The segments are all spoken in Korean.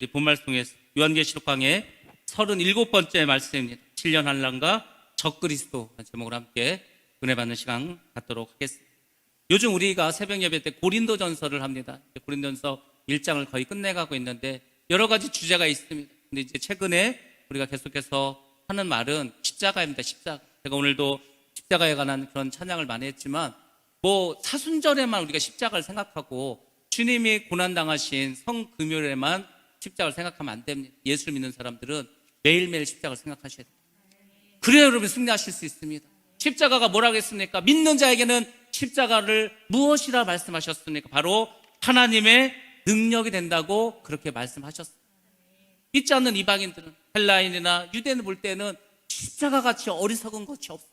우리 본말씀에서 요한계시록 강의 37번째 말씀입니다. 7년 환난과 적그리스도 제목으로 함께 은혜 받는 시간 갖도록 하겠습니다. 요즘 우리가 새벽 예배 때 고린도전서를 합니다. 고린도전서 1장을 거의 끝내가고 있는데 여러 가지 주제가 있습니다. 근데 이제 최근에 우리가 계속해서 하는 말은 십자가입니다. 십자가. 제가 오늘도 십자가에 관한 그런 찬양을 많이 했지만 사순절에만 우리가 십자가를 생각하고 주님이 고난당하신 성금요일에만 십자가를 생각하면 안 됩니다. 예수를 믿는 사람들은 매일매일 십자가를 생각하셔야 됩니다. 그래야 여러분 승리하실 수 있습니다. 십자가가 뭐라고 했습니까? 믿는 자에게는 십자가를 무엇이라 말씀하셨습니까? 바로 하나님의 능력이 된다고 그렇게 말씀하셨습니다. 믿지 않는 이방인들은, 헬라인이나 유대인을 볼 때는 십자가같이 어리석은 것이 없어.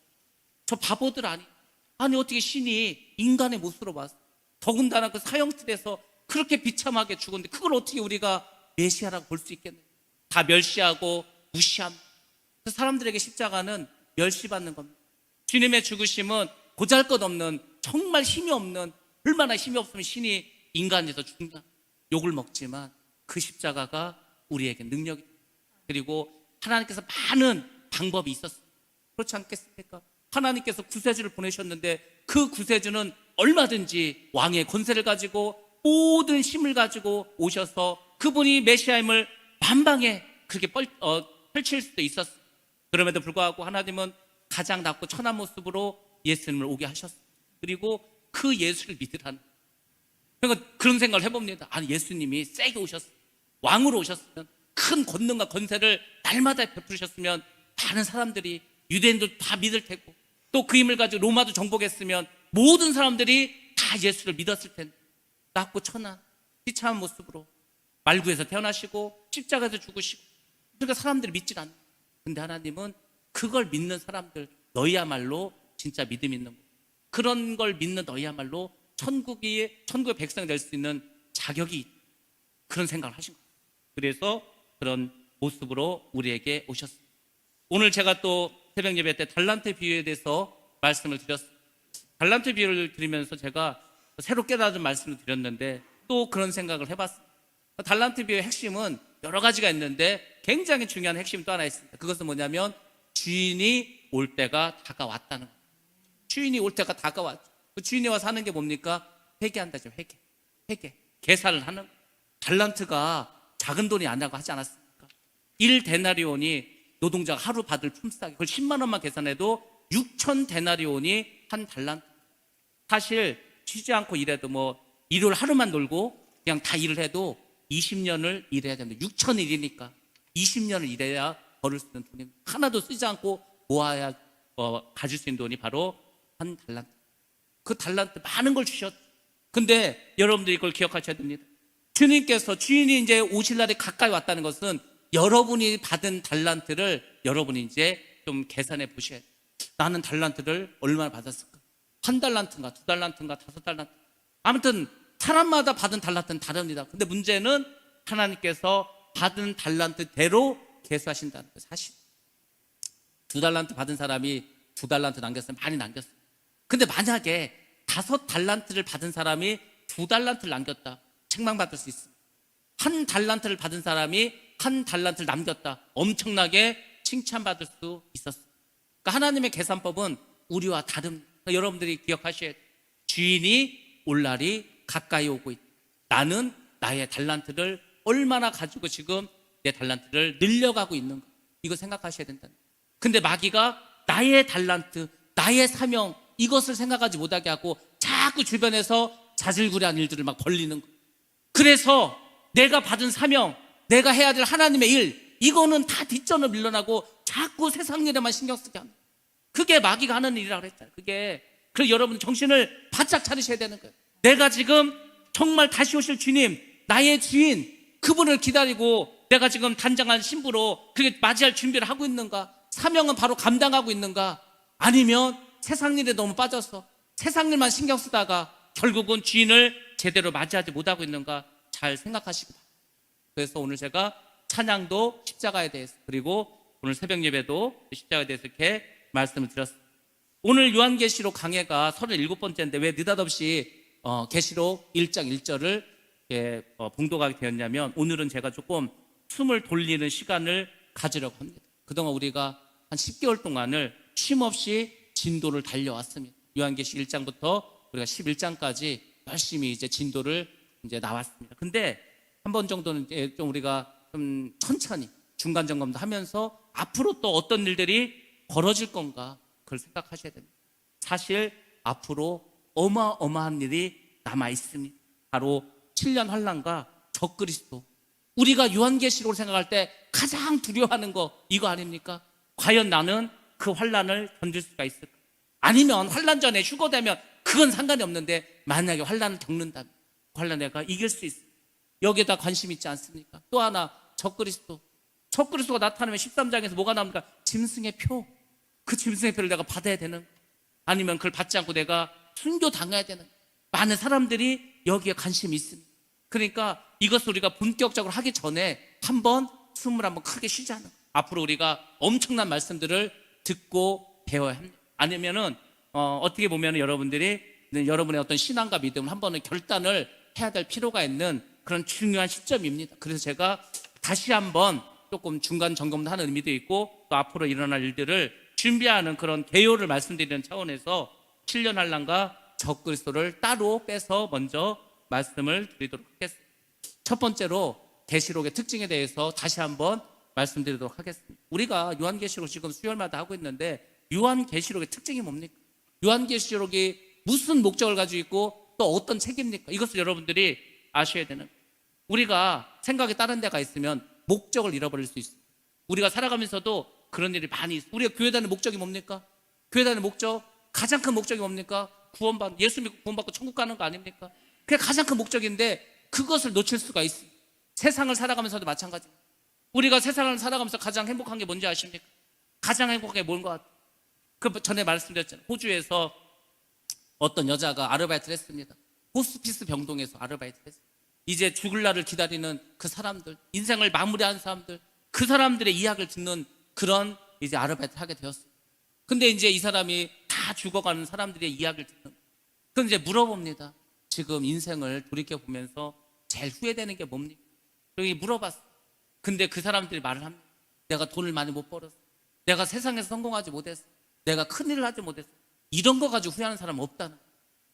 저 바보들 아니 어떻게 신이 인간의 모습으로 왔어? 더군다나 그 사형틀에서 그렇게 비참하게 죽었는데 그걸 어떻게 우리가 메시아라고 볼 수 있겠느냐? 다 멸시하고 무시합니다. 그래서 사람들에게 십자가는 멸시받는 겁니다. 주님의 죽으심은 보잘것없는, 정말 힘이 없는, 얼마나 힘이 없으면 신이 인간에서 죽냐, 욕을 먹지만 그 십자가가 우리에게 능력이 됩니다. 그리고 하나님께서 많은 방법이 있었어요. 그렇지 않겠습니까? 하나님께서 구세주를 보내셨는데 그 구세주는 얼마든지 왕의 권세를 가지고 모든 힘을 가지고 오셔서 그분이 메시아임을 만방에 그렇게 펼칠 수도 있었어요. 그럼에도 불구하고 하나님은 가장 낮고 천한 모습으로 예수님을 오게 하셨어요. 그리고 그 예수를 믿으라는, 그러니까 그런 생각을 해봅니다. 아니, 예수님이 세게 오셨어요. 왕으로 오셨으면, 큰 권능과 권세를 날마다 베푸셨으면 많은 사람들이, 유대인도 다 믿을 테고, 또 그 힘을 가지고 로마도 정복했으면 모든 사람들이 다 예수를 믿었을 텐데, 낮고 천한 비참한 모습으로 말구에서 태어나시고 십자가에서 죽으시고, 그러니까 사람들이 믿질 않아요. 근데 하나님은 그걸 믿는 사람들, 너희야말로 진짜 믿음 있는 거, 그런 걸 믿는 너희야말로 천국의 백성이 될 수 있는 자격이 있다, 그런 생각을 하신 거예요. 그래서 그런 모습으로 우리에게 오셨습니다. 오늘 제가 또 새벽 예배 때 달란트 비유에 대해서 말씀을 드렸어요. 달란트 비유를 드리면서 제가 새로 깨달은 말씀을 드렸는데 또 그런 생각을 해봤어요. 달란트 비유의 핵심은 여러 가지가 있는데 굉장히 중요한 핵심이 또 하나 있습니다. 그것은 뭐냐면 주인이 올 때가 다가왔다는 거예요. 주인이 올 때가 다가왔죠. 그 주인이 와서 하는 게 뭡니까? 회개한다죠. 회개. 계산을 하는 거예요. 달란트가 작은 돈이 아니라고 하지 않았습니까? 1데나리온이 노동자가 하루 받을 품삯, 그걸 10만 원만 계산해도 6천 데나리온이 한 달란트. 사실 쉬지 않고 일해도 일요일 하루만 놀고 그냥 다 일을 해도 20년을 일해야 됩니다. 6천 일이니까 20년을 일해야 벌을 수 있는 돈입니다. 하나도 쓰지 않고 모아야 가질 수 있는 돈이 바로 한 달란트. 그 달란트 많은 걸 주셨죠. 근데 여러분들이 이걸 기억하셔야 됩니다. 주인이 이제 오실 날이 가까이 왔다는 것은 여러분이 받은 달란트를 여러분이 이제 좀 계산해 보셔야 돼요. 나는 달란트를 얼마나 받았을까? 1달란트인가 2달란트인가 5달란트. 아무튼 사람마다 받은 달란트는 다릅니다. 근데 문제는 하나님께서 받은 달란트대로 계수하신다는 거예요. 사실 2달란트 받은 사람이 2달란트 남겼으면 많이 남겼어요. 근데 만약에 5달란트를 받은 사람이 2달란트를 남겼다, 책망받을 수 있습니다. 1달란트를 받은 사람이 1달란트를 남겼다, 엄청나게 칭찬받을 수 있었어요. 그러니까 하나님의 계산법은 우리와 다릅니다. 그러니까 여러분들이 기억하셔야 돼요. 주인이 올 날이 가까이 오고 있다. 나는 나의 달란트를 얼마나 가지고 지금 내 달란트를 늘려가고 있는가, 이거 생각하셔야 된다. 근데 마귀가 나의 달란트, 나의 사명, 이것을 생각하지 못하게 하고 자꾸 주변에서 자질구레한 일들을 막 벌리는 거. 그래서 내가 받은 사명, 내가 해야 될 하나님의 일, 이거는 다 뒷전을 밀려나고 자꾸 세상 일에만 신경 쓰게 합니다. 그게 마귀가 하는 일이라고 그랬잖아요. 그래서 여러분 정신을 바짝 차리셔야 되는 거예요. 내가 지금 정말 다시 오실 주님, 나의 주인, 그분을 기다리고 내가 지금 단장한 신부로 그렇게 맞이할 준비를 하고 있는가? 사명은 바로 감당하고 있는가? 아니면 세상 일에 너무 빠져서 세상 일만 신경 쓰다가 결국은 주인을 제대로 맞이하지 못하고 있는가? 잘 생각하시기 바랍니다. 그래서 오늘 제가 찬양도 십자가에 대해서, 그리고 오늘 새벽 예배도 십자가에 대해서 이렇게 말씀을 드렸습니다. 오늘 요한계시록 강해가 37번째인데 왜 느닷없이 계시록 1장 1절을 봉독하게 되었냐면, 오늘은 제가 조금 숨을 돌리는 시간을 가지려고 합니다. 그동안 우리가 한 10개월 동안을 쉼없이 진도를 달려왔습니다. 요한계시 1장부터 우리가 11장까지 열심히 이제 진도를 이제 나왔습니다. 근데 한 번 정도는 이제 좀 우리가 좀 천천히 중간 점검도 하면서 앞으로 또 어떤 일들이 벌어질 건가, 그걸 생각하셔야 됩니다. 사실 앞으로 어마어마한 일이 남아 있습니다. 바로 7년 환난과 적그리스도. 우리가 요한계시록을 생각할 때 가장 두려워하는 거 이거 아닙니까? 과연 나는 그 환난을 견딜 수가 있을까? 아니면 환난 전에 휴거되면 그건 상관이 없는데, 만약에 환난을 겪는다면 그 환난 내가 이길 수 있어. 여기에다 관심 있지 않습니까? 또 하나, 적그리스도. 적그리스도가 나타나면 13장에서 뭐가 나옵니까? 짐승의 표. 그 짐승의 표를 내가 받아야 되는, 아니면 그걸 받지 않고 내가 순교 당해야 되는, 많은 사람들이 여기에 관심이 있습니다. 그러니까 이것을 우리가 본격적으로 하기 전에 한번 숨을 한번 크게 쉬자는, 앞으로 우리가 엄청난 말씀들을 듣고 배워야 합니다. 아니면은 어떻게 보면 여러분들이 여러분의 어떤 신앙과 믿음을 한 번은 결단을 해야 될 필요가 있는 그런 중요한 시점입니다. 그래서 제가 다시 한번 조금 중간 점검도 하는 의미도 있고, 또 앞으로 일어날 일들을 준비하는 그런 개요를 말씀드리는 차원에서 7년 환난과 적그리스도를 따로 빼서 먼저 말씀을 드리도록 하겠습니다. 첫 번째로 계시록의 특징에 대해서 다시 한번 말씀드리도록 하겠습니다. 우리가 요한계시록 지금 수요일마다 하고 있는데, 요한계시록의 특징이 뭡니까? 요한계시록이 무슨 목적을 가지고 있고 또 어떤 책입니까? 이것을 여러분들이 아셔야 되는 거예요. 우리가 생각이 다른 데가 있으면 목적을 잃어버릴 수 있어요. 우리가 살아가면서도 그런 일이 많이 있어요. 우리가 교회 다니는 목적이 뭡니까? 교회 다니는 목적, 가장 큰 목적이 뭡니까? 구원받는, 예수 믿고 구원받고 천국 가는 거 아닙니까? 그게 가장 큰 목적인데 그것을 놓칠 수가 있어요. 세상을 살아가면서도 마찬가지입니다. 우리가 세상을 살아가면서 가장 행복한 게 뭔지 아십니까? 가장 행복한 게 뭔 것 같아요? 그 전에 말씀드렸잖아요. 호주에서 어떤 여자가 아르바이트를 했습니다. 호스피스 병동에서 아르바이트를 했어요. 이제 죽을 날을 기다리는 그 사람들, 인생을 마무리한 사람들, 그 사람들의 이야기를 듣는 그런 이제 아르바이트를 하게 되었어요. 근데 이제 이 사람이 다 죽어가는 사람들의 이야기를 듣는, 그럼 이제 물어봅니다. 지금 인생을 돌이켜보면서 제일 후회되는 게 뭡니까? 여기 물어봤어. 근데 그 사람들이 말을 합니다. 내가 돈을 많이 못 벌었어. 내가 세상에서 성공하지 못했어. 내가 큰일을 하지 못했어. 이런 거 가지고 후회하는 사람은 없다는 거예요.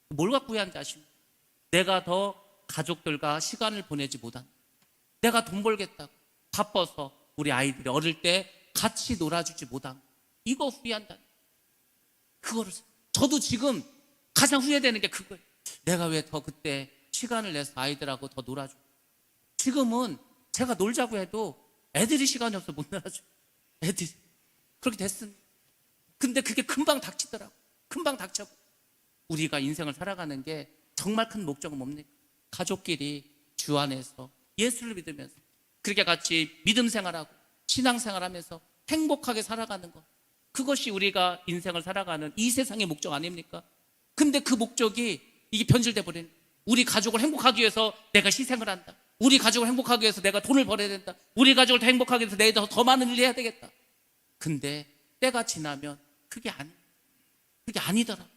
뭘 갖고 후회하는지 아십니까? 내가 더 가족들과 시간을 보내지 못한, 내가 돈 벌겠다고 바빠서 우리 아이들이 어릴 때 같이 놀아주지 못한, 이거 후회한다. 그거를 저도 지금 가장 후회되는 게 그거예요. 내가 왜 더 그때 시간을 내서 아이들하고 더 놀아줘. 지금은 제가 놀자고 해도 애들이 시간이 없어 못 놀아줘. 애들이 그렇게 됐습니다. 근데 그게 금방 닥치더라고. 금방 닥쳐. 우리가 인생을 살아가는 게 정말 큰 목적은 뭡니까? 가족끼리 주 안에서 예수를 믿으면서 그렇게 같이 믿음 생활하고 신앙 생활하면서 행복하게 살아가는 것, 그것이 우리가 인생을 살아가는 이 세상의 목적 아닙니까? 근데 그 목적이 이게 변질돼 버리는, 우리 가족을 행복하기 위해서 내가 희생을 한다, 우리 가족을 행복하기 위해서 내가 돈을 벌어야 된다, 우리 가족을 더 행복하기 위해서 내가 더 많은 일을 해야 되겠다. 근데 때가 지나면 그게 아니더라.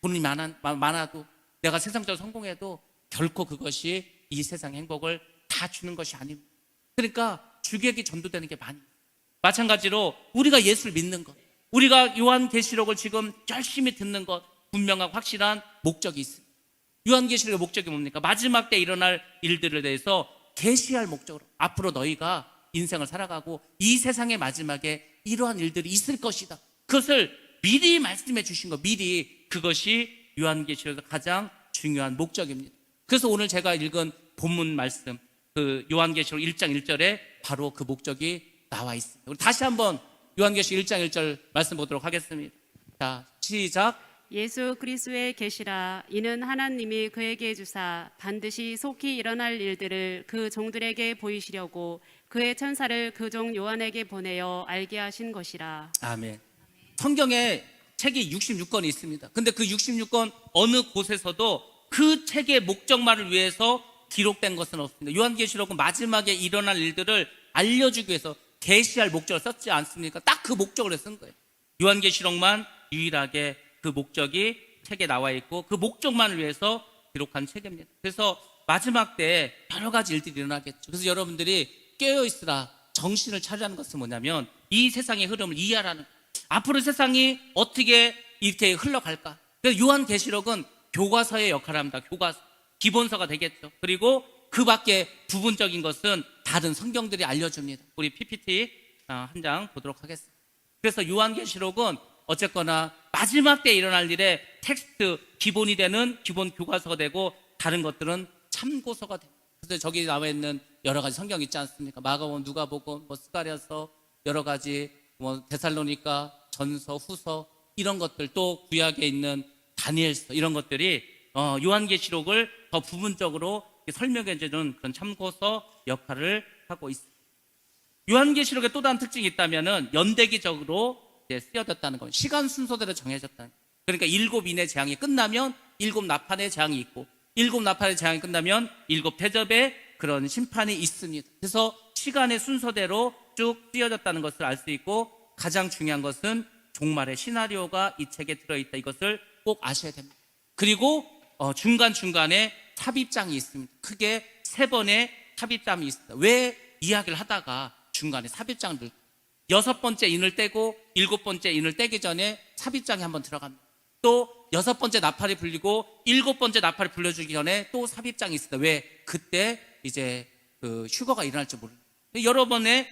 돈이 많아도 내가 세상적으로 성공해도 결코 그것이 이 세상의 행복을 다 주는 것이 아닙니다. 그러니까 주객이 전도되는 게 많이. 마찬가지로 우리가 예수를 믿는 것, 우리가 요한계시록을 지금 열심히 듣는 것, 분명하고 확실한 목적이 있습니다. 요한계시록의 목적이 뭡니까? 마지막 때 일어날 일들에 대해서 계시할 목적으로, 앞으로 너희가 인생을 살아가고 이 세상의 마지막에 이러한 일들이 있을 것이다, 그것을 미리 말씀해 주신 것, 미리, 그것이 요한계시록에서 가장 중요한 목적입니다. 그래서 오늘 제가 읽은 본문 말씀, 그 요한계시록 1장 1절에 바로 그 목적이 나와 있습니다. 우리 다시 한번 요한계시록 1장 1절 말씀 보도록 하겠습니다. 자, 시작. 예수 그리스도의 계시라. 이는 하나님이 그에게 주사 반드시 속히 일어날 일들을 그 종들에게 보이시려고 그의 천사를 그 종 요한에게 보내어 알게 하신 것이라. 아멘. 성경에 책이 66권이 있습니다. 근데 그 66권 어느 곳에서도 그 책의 목적만을 위해서 기록된 것은 없습니다. 요한계시록은 마지막에 일어날 일들을 알려주기 위해서 계시할 목적을 썼지 않습니까? 딱 그 목적을 쓴 거예요. 요한계시록만 유일하게 그 목적이 책에 나와 있고 그 목적만을 위해서 기록한 책입니다. 그래서 마지막 때 여러 가지 일들이 일어나겠죠. 그래서 여러분들이 깨어있으라, 정신을 차리라는 것은 뭐냐면 이 세상의 흐름을 이해하라는 거예요. 앞으로 세상이 어떻게 이렇게 흘러갈까. 그래서 요한계시록은 교과서의 역할을 합니다. 교과서, 기본서가 되겠죠. 그리고 그 밖에 부분적인 것은 다른 성경들이 알려줍니다. 우리 PPT 한 장 보도록 하겠습니다. 그래서 요한계시록은 어쨌거나 마지막 때 일어날 일에 텍스트 기본이 되는 기본 교과서가 되고, 다른 것들은 참고서가 됩니다. 그래서 저기 나와 있는 여러 가지 성경 있지 않습니까? 마가복음, 누가복음, 스가랴서, 여러 가지 데살로니가, 전서, 후서, 이런 것들, 또 구약에 있는 다니엘서, 이런 것들이 요한계시록을 더 부분적으로 설명해 주는 그런 참고서 역할을 하고 있습니다. 요한계시록의 또 다른 특징이 있다면은 연대기적으로 쓰여졌다는 겁니다. 시간 순서대로 정해졌다는 거예요. 그러니까 7인의 재앙이 끝나면 7 나팔의 재앙이 있고, 7 나팔의 재앙이 끝나면 7 대접의 그런 심판이 있습니다. 그래서 시간의 순서대로 쭉 쓰여졌다는 것을 알 수 있고, 가장 중요한 것은 종말의 시나리오가 이 책에 들어있다, 이것을 꼭 아셔야 됩니다. 그리고 중간중간에 삽입장이 있습니다. 크게 3번의 삽입장이 있습니다. 왜 이야기를 하다가 중간에 삽입장을 넣을까? 6번째 인을 떼고 7번째 인을 떼기 전에 삽입장이 한번 들어갑니다. 또 6번째 나팔이 불리고 7번째 나팔이 불려주기 전에 또 삽입장이 있습니다. 왜? 그때 이제 그 휴거가 일어날 줄 모릅니다. 여러 번의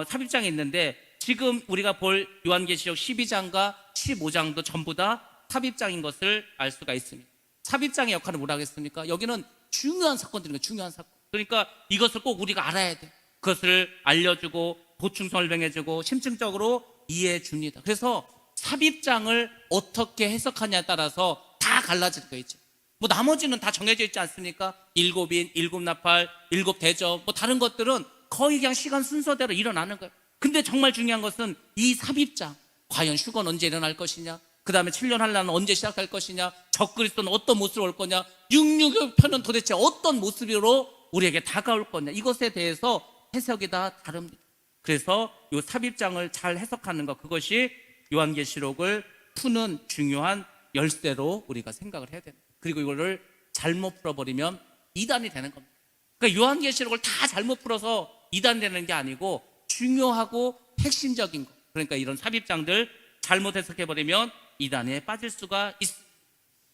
삽입장이 있는데, 지금 우리가 볼 요한계시록 12장과 15장도 전부 다 삽입장인 것을 알 수가 있습니다. 삽입장의 역할은 뭐라 하겠습니까? 여기는 중요한 사건들인 거예요. 중요한 사건. 그러니까 이것을 꼭 우리가 알아야 돼. 그것을 알려주고 보충 설명해주고 심층적으로 이해해 줍니다. 그래서 삽입장을 어떻게 해석하냐에 따라서 다 갈라질 거있죠. 나머지는 다 정해져 있지 않습니까? 7인, 7 나팔, 7 대접, 다른 것들은 거의 그냥 시간 순서대로 일어나는 거예요. 근데 정말 중요한 것은 이 삽입장, 과연 휴거는 언제 일어날 것이냐, 그 다음에 7년 환란은 언제 시작할 것이냐, 적그리스도는 어떤 모습으로 올 거냐, 666편은 도대체 어떤 모습으로 우리에게 다가올 거냐, 이것에 대해서 해석이 다 다릅니다. 그래서 이 삽입장을 잘 해석하는 것, 그것이 요한계시록을 푸는 중요한 열쇠로 우리가 생각을 해야 됩니다. 그리고 이거를 잘못 풀어버리면 이단이 되는 겁니다. 그러니까 요한계시록을 다 잘못 풀어서 이단 되는 게 아니고, 중요하고 핵심적인 것, 그러니까 이런 삽입장들 잘못 해석해버리면 이단에 빠질 수가 있습니다.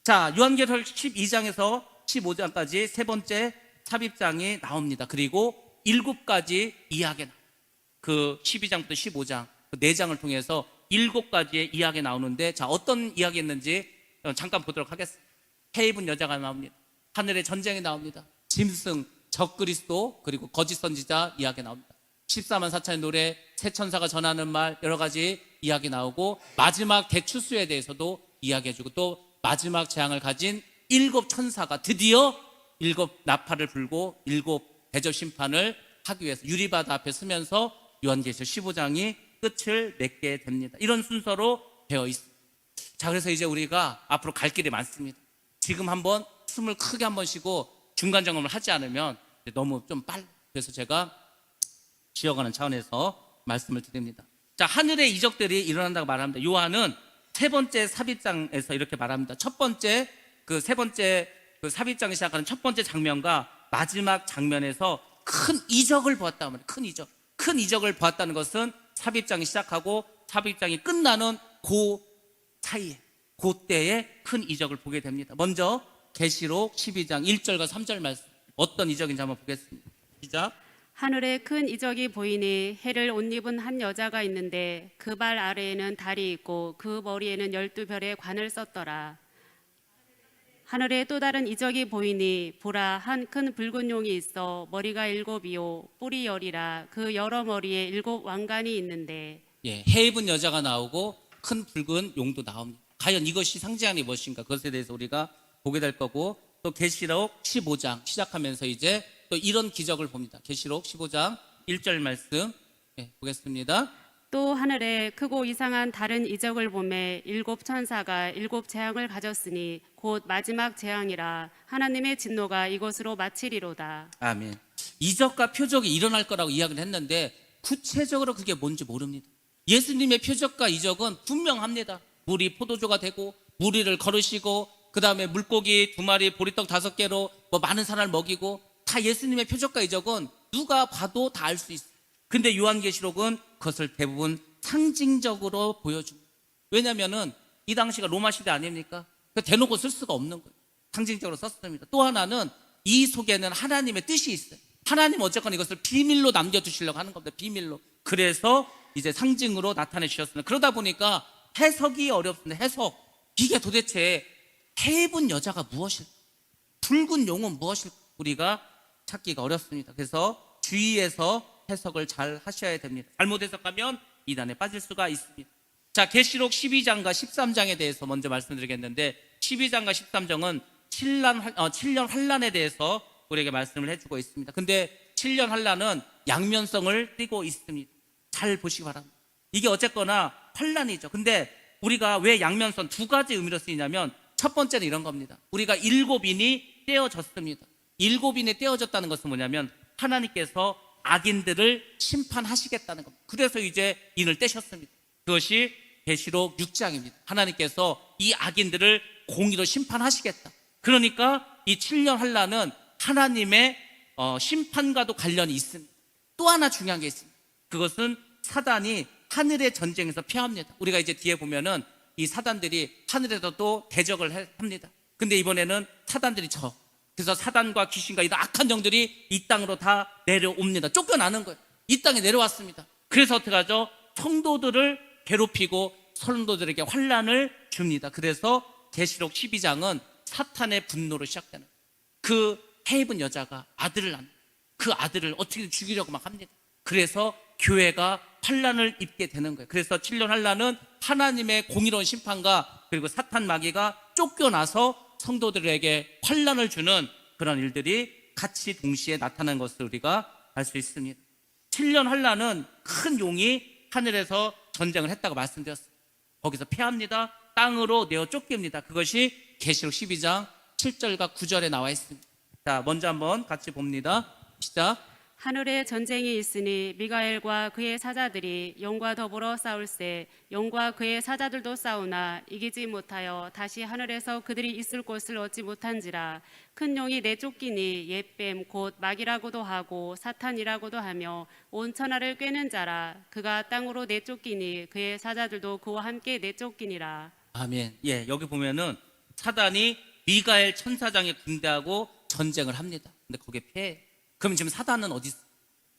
자, 요한계시록 12장에서 15장까지 3번째 삽입장이 나옵니다. 그리고 7가지 이야기가 나옵니다. 그 12장부터 15장, 그 4장을 통해서 7가지의 이야기가 나오는데, 자, 어떤 이야기였는지 잠깐 보도록 하겠습니다. 해 입은 여자가 나옵니다. 하늘의 전쟁이 나옵니다. 짐승, 적그리스도, 그리고 거짓 선지자 이야기 나옵니다. 14만 4천의 노래, 새 천사가 전하는 말, 여러 가지 이야기 나오고, 마지막 대추수에 대해서도 이야기해주고, 또 마지막 재앙을 가진 7 천사가 드디어 7 나팔을 불고 7 대접 심판을 하기 위해서 유리바다 앞에 서면서 요한계시록 15장이 끝을 맺게 됩니다. 이런 순서로 되어 있습니다. 자, 그래서 이제 우리가 앞으로 갈 길이 많습니다. 지금 한번 숨을 크게 한번 쉬고 중간 점검을 하지 않으면 너무 좀 빨라. 그래서 제가 쉬어가는 차원에서 말씀을 드립니다. 자, 하늘의 이적들이 일어난다고 말합니다. 요한은 3번째 삽입장에서 이렇게 말합니다. 첫 번째, 그 3번째 그 삽입장이 시작하는 첫 번째 장면과 마지막 장면에서 큰 이적을 보았다고 말해요. 큰 이적을 보았다는 것은 삽입장이 시작하고 삽입장이 끝나는 그 사이에, 그때에 큰 이적을 보게 됩니다. 먼저 계시록 12장 1절과 3절 말씀, 어떤 이적인지 한번 보겠습니다. 시작. 하늘에 큰 이적이 보이니 해를 옷 입은 한 여자가 있는데 그 발 아래에는 달이 있고 그 머리에는 12별의 관을 썼더라. 하늘에 또 다른 이적이 보이니 보라, 한 큰 붉은 용이 있어 머리가 7이요 뿔이 10이라. 그 여러 머리에 7 왕관이 있는데. 해 입은 여자가 나오고 큰 붉은 용도 나옵니다. 과연 이것이 상징하는 무엇인가, 그것에 대해서 우리가 보게 될 거고, 또 계시록 15장 시작하면서 이제 또 이런 기적을 봅니다. 계시록 15장 1절 말씀 보겠습니다. 또 하늘에 크고 이상한 다른 이적을 보매 7 천사가 7 재앙을 가졌으니 곧 마지막 재앙이라. 하나님의 진노가 이것으로 마치리로다. 아멘. 이적과 표적이 일어날 거라고 이야기를 했는데 구체적으로 그게 뭔지 모릅니다. 예수님의 표적과 이적은 분명합니다. 물이 포도주가 되고 무리를 걸으시고, 그 다음에 물고기 2마리 보리떡 5개로 뭐 많은 사람을 먹이고 다 예수님의 표적과 이적은 누가 봐도 다 알 수 있어요. 근데 요한계시록은 그것을 대부분 상징적으로 보여줍니다. 왜냐면은 이 당시가 로마 시대 아닙니까? 대놓고 쓸 수가 없는 거예요. 상징적으로 썼습니다. 또 하나는 이 속에는 하나님의 뜻이 있어요. 하나님 어쨌거나 이것을 비밀로 남겨두시려고 하는 겁니다. 비밀로. 그래서 이제 상징으로 나타내 주셨습니다. 그러다 보니까 해석이 어렵습니다. 해석. 이게 도대체 해입은 여자가 무엇일까? 붉은 용은 무엇일까? 우리가 찾기가 어렵습니다. 그래서 주의해서 해석을 잘 하셔야 됩니다. 잘못 해석하면 이단에 빠질 수가 있습니다. 자, 계시록 12장과 13장에 대해서 먼저 말씀드리겠는데 12장과 13장은 7년 환란에 대해서 우리에게 말씀을 해주고 있습니다. 근데 7년 환란은 양면성을 띠고 있습니다. 잘 보시기 바랍니다. 이게 어쨌거나 환란이죠. 근데 우리가 왜 양면성 두 가지 의미로 쓰이냐면 첫 번째는 이런 겁니다. 우리가 7인이 떼어졌습니다. 7인이 떼어졌다는 것은 뭐냐면 하나님께서 악인들을 심판하시겠다는 겁니다. 그래서 이제 인을 떼셨습니다. 그것이 계시록 6장입니다. 하나님께서 이 악인들을 공의로 심판하시겠다. 그러니까 이 7년 환란은 하나님의 심판과도 관련이 있습니다. 또 하나 중요한 게 있습니다. 그것은 사단이 하늘의 전쟁에서 패합니다. 우리가 이제 뒤에 보면은 이 사단들이 하늘에서 또 대적을 합니다. 근데 이번에는 사단들이 그래서 사단과 귀신과 이런 악한 영들이 이 땅으로 다 내려옵니다. 쫓겨나는 거예요. 이 땅에 내려왔습니다. 그래서 어떻게 하죠? 성도들을 괴롭히고 성도들에게 환난을 줍니다. 그래서 계시록 12장은 사탄의 분노로 시작되는 거예요. 그 해입은 여자가 아들을 낳는 그 아들을 어떻게든 죽이려고 막 합니다. 그래서 교회가 환난을 입게 되는 거예요. 그래서 7년 환난은 하나님의 공의로운 심판과 그리고 사탄 마귀가 쫓겨나서 성도들에게 환난을 주는 그런 일들이 같이 동시에 나타나는 것을 우리가 알 수 있습니다. 7년 환난은 큰 용이 하늘에서 전쟁을 했다고 말씀드렸습니다. 거기서 패합니다. 땅으로 내어 쫓깁니다. 그것이 계시록 12장 7절과 9절에 나와 있습니다. 자, 먼저 한번 같이 봅니다. 시작. 하늘에 전쟁이 있으니 미가엘과 그의 사자들이 용과 더불어 싸울세 용과 그의 사자들도 싸우나 이기지 못하여 다시 하늘에서 그들이 있을 곳을 얻지 못한지라. 큰 용이 내쫓기니 옛뱀 곧 마귀라고도 하고 사탄이라고도 하며 온 천하를 꿰는 자라. 그가 땅으로 내쫓기니 그의 사자들도 그와 함께 내쫓기니라. 아멘. 예, 여기 보면은 사단이 미가엘 천사장의 군대하고 전쟁을 합니다. 근데 거기에 패해. 그럼 지금 사단은 어디 있어?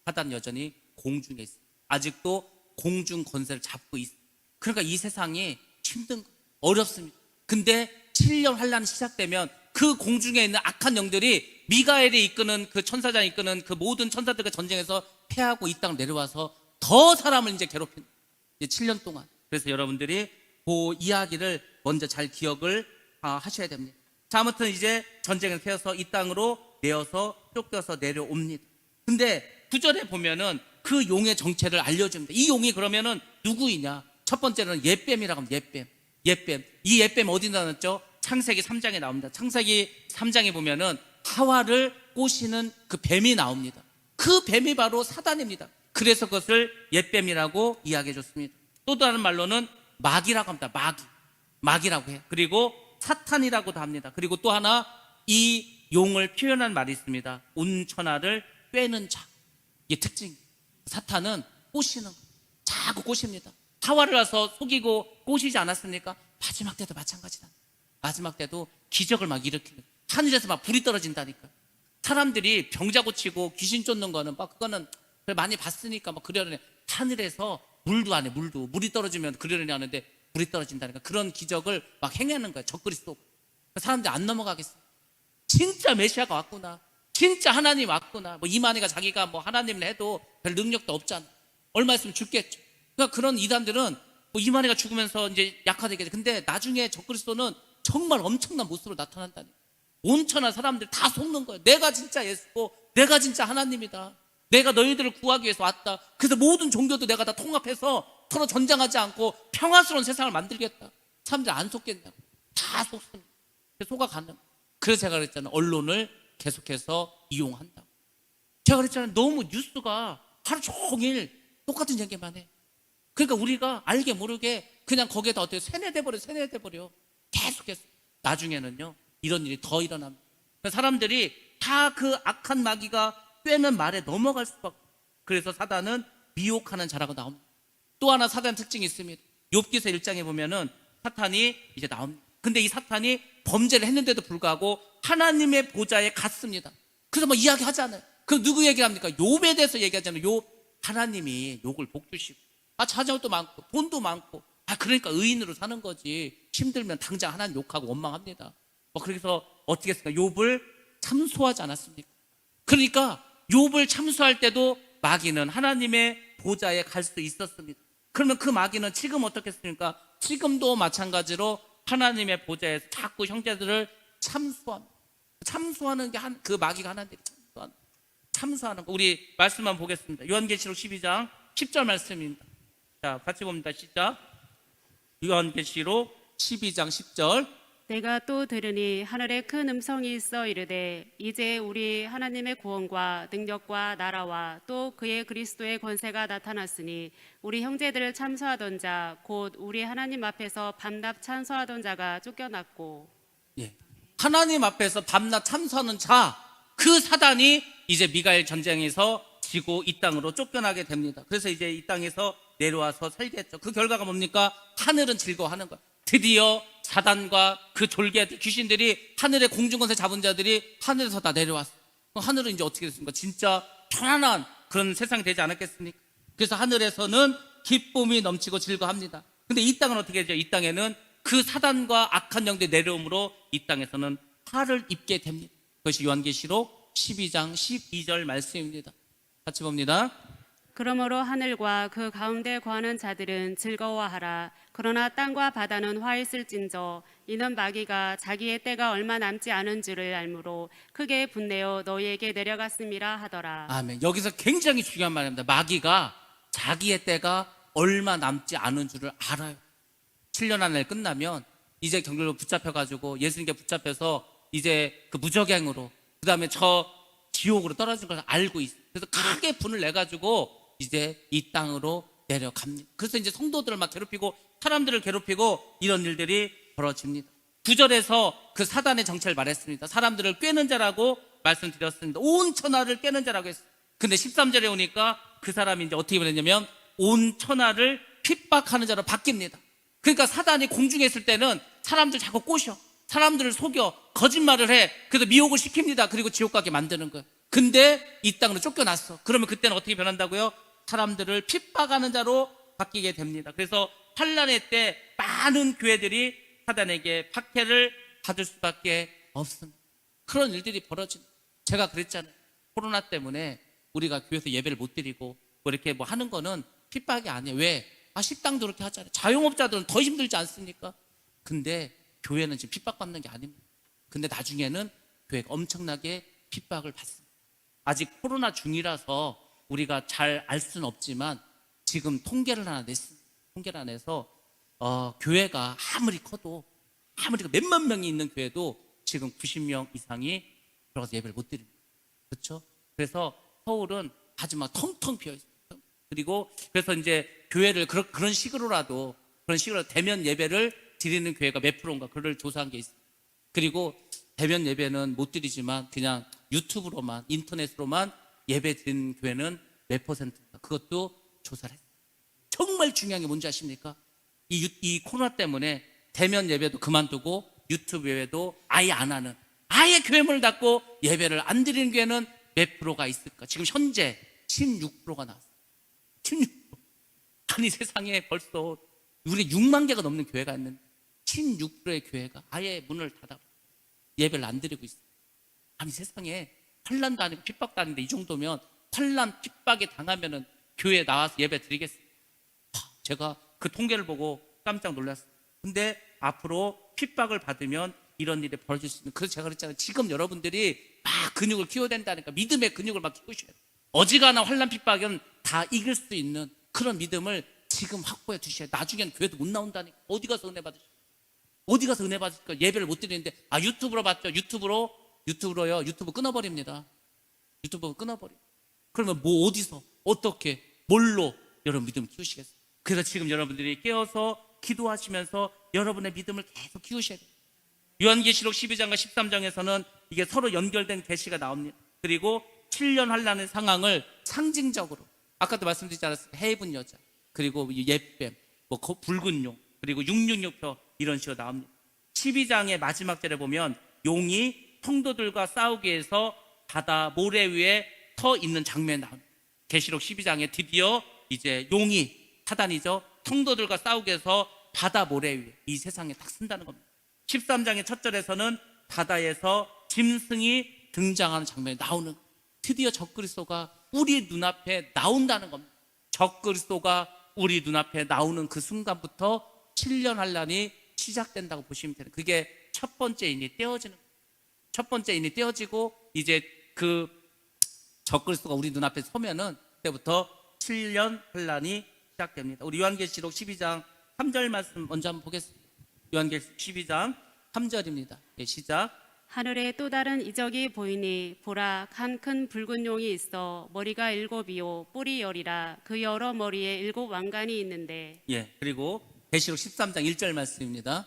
사단은 여전히 공중에 있어. 아직도 공중 권세를 잡고 있어. 그러니까 이 세상이 힘든 거, 어렵습니다. 근데 7년 환란이 시작되면 그 공중에 있는 악한 영들이 미가엘이 이끄는 그 천사장이 이끄는 그 모든 천사들과 전쟁에서 패하고 이 땅으로 내려와서 더 사람을 이제 괴롭히는 이제 7년 동안. 그래서 여러분들이 그 이야기를 먼저 잘 기억을 하셔야 됩니다. 자, 아무튼 이제 전쟁을 펴서 이 땅으로 내어서 쫓겨서 내려옵니다. 근데 9절에 보면은 그 용의 정체를 알려줍니다. 이 용이 그러면은 누구이냐? 첫 번째는 옛뱀이라고 합니다. 옛뱀. 이 옛뱀 어디 나왔죠? 창세기 3장에 나옵니다. 창세기 3장에 보면은 하와를 꼬시는 그 뱀이 나옵니다. 그 뱀이 바로 사단입니다. 그래서 그것을 옛뱀이라고 이야기해 줬습니다. 또 다른 말로는 마귀라고 합니다. 마귀라고 해요. 그리고 사탄이라고도 합니다. 그리고 또 하나 이 용을 표현한 말이 있습니다. 온 천하를 꿰는 자. 이게 특징이에요. 사탄은 꼬시는 거예요. 자꾸 꼬십니다. 하와를 가서 속이고 꼬시지 않았습니까? 마지막 때도 마찬가지다. 마지막 때도 기적을 막 일으키는, 하늘에서 막 불이 떨어진다니까. 사람들이 병자 고치고 귀신 쫓는 거는 막 그거는 많이 봤으니까 막 그러려니, 하늘에서 물도 안 해. 물이 떨어지면 그러려니 하는데 불이 떨어진다니까. 그런 기적을 막 행하는 거예요. 적그리스도. 사람들이 안 넘어가겠어. 진짜 메시아가 왔구나, 진짜 하나님 왔구나. 뭐 이만희가 자기가 뭐 하나님을 해도 별 능력도 없잖아. 얼마 있으면 죽겠죠. 그러니까 그런 이단들은 뭐 이만희가 죽으면서 이제 약화되겠죠. 근데 나중에 적그리스도는 정말 엄청난 모습으로 나타난다니. 온천한 사람들 다 속는 거예요. 내가 진짜 예수고 내가 진짜 하나님이다. 내가 너희들을 구하기 위해서 왔다. 그래서 모든 종교도 내가 다 통합해서 서로 전쟁하지 않고 평화스러운 세상을 만들겠다. 사람들이 안 속겠냐고. 다 속습니다. 속아가는 거예요. 그래서 제가 그랬잖아요. 언론을 계속해서 이용한다고. 제가 그랬잖아요. 너무 뉴스가 하루 종일 똑같은 얘기만 해. 그러니까 우리가 알게 모르게 그냥 거기에다 어떻게 세뇌돼버려. 계속해서. 나중에는요, 이런 일이 더 일어납니다. 사람들이 다 그 악한 마귀가 꿰는 말에 넘어갈 수밖에 없어요. 그래서 사단은 미혹하는 자라고 나옵니다. 또 하나 사단 특징이 있습니다. 욥기서 1장에 보면은 사탄이 이제 나옵니다. 근데 이 사탄이 범죄를 했는데도 불구하고 하나님의 보좌에 갔습니다. 그래서 뭐 이야기하잖아요. 그럼 누구 얘기합니까? 욥에 대해서 얘기하잖아요. 욥, 하나님이 욕을 복주시고 자녀도 많고 돈도 많고 그러니까 의인으로 사는 거지. 힘들면 당장 하나님 욕하고 원망합니다. 그래서 어떻게 했습니까? 욥을 참소하지 않았습니까? 그러니까 욥을 참소할 때도 마귀는 하나님의 보좌에 갈 수 있었습니다. 그러면 그 마귀는 지금 어떻게 했습니까? 지금도 마찬가지로 하나님의 보좌에서 자꾸 형제들을 참소합니다. 참소하는 게 그 마귀가 하나님께 참소하는 거. 우리 말씀만 보겠습니다. 요한계시록 12장 10절 말씀입니다. 자, 같이 봅니다. 시작. 요한계시록 12장 10절. 내가 또 들으니 하늘에 큰 음성이 있어 이르되 이제 우리 하나님의 구원과 능력과 나라와 또 그의 그리스도의 권세가 나타났으니 우리 형제들을 참소하던 자 곧 우리 하나님 앞에서 밤낮 참소하던 자가 쫓겨났고. 예. 하나님 앞에서 밤낮 참소하는 자, 그 사단이 이제 미가엘 전쟁에서 지고 이 땅으로 쫓겨나게 됩니다. 그래서 이제 이 땅에서 내려와서 살겠죠. 그 결과가 뭡니까? 하늘은 즐거워하는 거예요. 드디어 사단과 그 졸개들 귀신들이 하늘의 공중권세 잡은 자들이 하늘에서 다 내려왔어. 하늘은 이제 어떻게 됐습니까? 진짜 편안한 그런 세상이 되지 않았겠습니까? 그래서 하늘에서는 기쁨이 넘치고 즐거워합니다. 근데 이 땅은 어떻게 되죠? 이 땅에는 그 사단과 악한 영들이 내려옴으로 이 땅에서는 화를 입게 됩니다. 그것이 요한계시록 12장 12절 말씀입니다. 같이 봅니다. 그러므로 하늘과 그 가운데 거하는 자들은 즐거워하라. 그러나 땅과 바다는 화있을진저 이는 마귀가 자기의 때가 얼마 남지 않은 줄을 알므로 크게 분내어 너희에게 내려갔음이라 하더라. 아멘. 여기서 굉장히 중요한 말입니다. 마귀가 자기의 때가 얼마 남지 않은 줄을 알아요. 7년 안에 끝나면 이제 경찰로 붙잡혀가지고 예수님께 붙잡혀서 이제 그 무적행으로 그 다음에 저 지옥으로 떨어진 걸 알고 있어요. 그래서 크게 분을 내가지고 이제 이 땅으로 내려갑니다. 그래서 이제 성도들을 막 괴롭히고 사람들을 괴롭히고 이런 일들이 벌어집니다. 9절에서 그 사단의 정체를 말했습니다. 사람들을 꿰는 자라고 말씀드렸습니다. 온 천하를 꿰는 자라고 했어요. 근데 13절에 오니까 그 사람이 이제 어떻게 변했냐면 온 천하를 핍박하는 자로 바뀝니다. 그러니까 사단이 공중에 있을 때는 사람들 자꾸 꼬셔. 사람들을 속여. 거짓말을 해. 그래서 미혹을 시킵니다. 그리고 지옥 가게 만드는 거예요. 근데 이 땅으로 쫓겨났어. 그러면 그때는 어떻게 변한다고요? 사람들을 핍박하는 자로 바뀌게 됩니다. 그래서 환난의 때 많은 교회들이 사단에게 박해를 받을 수밖에 없습니다. 그런 일들이 벌어집니다. 제가 그랬잖아요. 코로나 때문에 우리가 교회에서 예배를 못 드리고 뭐 이렇게 뭐 하는 거는 핍박이 아니에요. 왜? 식당도 그렇게 하잖아요. 자영업자들은 더 힘들지 않습니까? 근데 교회는 지금 핍박받는 게 아닙니다. 근데 나중에는 교회가 엄청나게 핍박을 받습니다. 아직 코로나 중이라서 우리가 잘 알 수는 없지만 지금 통계를 하나 냈습니다. 통계를 하나 내서 교회가 아무리 커도 아무리 몇만 명이 있는 교회도 지금 90명 이상이 들어가서 예배를 못 드립니다. 그렇죠? 그래서 서울은 아주 막 텅텅 비어 있어요. 그리고 그래서 이제 교회를 그런 식으로라도 대면 예배를 드리는 교회가 몇 프로인가 그걸 조사한 게 있어요. 그리고 대면 예배는 못 드리지만 그냥 유튜브로만 인터넷으로만 예배 드리는 교회는 몇 %인가 그것도 조사를 했어요. 정말 중요한 게 뭔지 아십니까? 이 코로나 때문에 대면 예배도 그만두고 유튜브 예배도 아예 안 하는 아예 교회 문을 닫고 예배를 안 드리는 교회는 몇 프로가 있을까? 지금 현재 16%가 나왔어요. 16%. 아니 세상에 벌써 우리 6만 개가 넘는 교회가 있는데 16%의 교회가 아예 문을 닫아 예배를 안 드리고 있어요. 아니 세상에 환난도 아니고 핍박도 아닌데 이 정도면 환난 핍박에 당하면은 교회에 나와서 예배 드리겠어요? 제가 그 통계를 보고 깜짝 놀랐어요. 근데 앞으로 핍박을 받으면 이런 일이 벌어질 수 있는. 그래서 제가 그랬잖아요. 지금 여러분들이 막 근육을 키워야 된다니까. 믿음의 근육을 막 키우셔야 돼요. 어지간한 환난 핍박은 다 이길 수 있는 그런 믿음을 지금 확보해 두셔야 돼요. 나중에는 교회도 못 나온다니까. 어디 가서 은혜 받으실까? 어디 가서 은혜 받을까? 예배를 못 드리는데 유튜브로 봤죠. 유튜브로요. 유튜브 끊어버립니다. 유튜브 끊어버려. 그러면 뭐 어디서 어떻게 뭘로 여러분 믿음을 키우시겠어요? 그래서 지금 여러분들이 깨어서 기도하시면서 여러분의 믿음을 계속 키우셔야 돼요. 요한계시록 12장과 13장에서는 이게 서로 연결된 계시가 나옵니다. 그리고 7년 환란의 상황을 상징적으로 아까도 말씀드리지 않았어요? 해 입은 여자, 그리고 옛뱀, 뭐 붉은 용, 그리고 666표 이런 식으로 나옵니다. 12장의 마지막 절에 보면 용이 성도들과 싸우기 위해서 바다 모래 위에 서 있는 장면이 나옵니다. 계시록 12장에 드디어 이제 용이 사단이죠. 성도들과 싸우기 위해서 바다 모래 위에 이 세상에 딱 쓴다는 겁니다. 13장의 첫 절에서는 바다에서 짐승이 등장하는 장면이 나오는 거예요. 드디어 적그리스도가 우리 눈앞에 나온다는 겁니다. 적그리스도가 우리 눈앞에 나오는 그 순간부터 7년 환란이 시작된다고 보시면 돼요. 그게 첫 번째 인이 떼어지는 거예요. 첫 번째 인이 떼어지고 이제 그 적그리스도가 우리 눈앞에 서면은 그때부터 7년 환란이 시작됩니다. 우리 요한계시록 12장 3절 말씀 먼저 한번 보겠습니다. 요한계시록 12장 3절입니다. 예, 시작. 하늘에 또 다른 이적이 보이니 보라 한 큰 붉은 용이 있어 머리가 7이요 뿔이 10이라 그 여러 머리에 7 왕관이 있는데 예, 그리고 계시록 13장 1절 말씀입니다.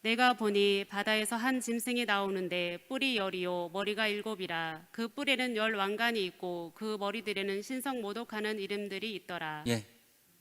내가 보니 바다에서 한 짐승이 나오는데 뿔이 10이요 머리가 7이라 그 뿔에는 10 왕관이 있고 그 머리들에는 신성 모독하는 이름들이 있더라. 예,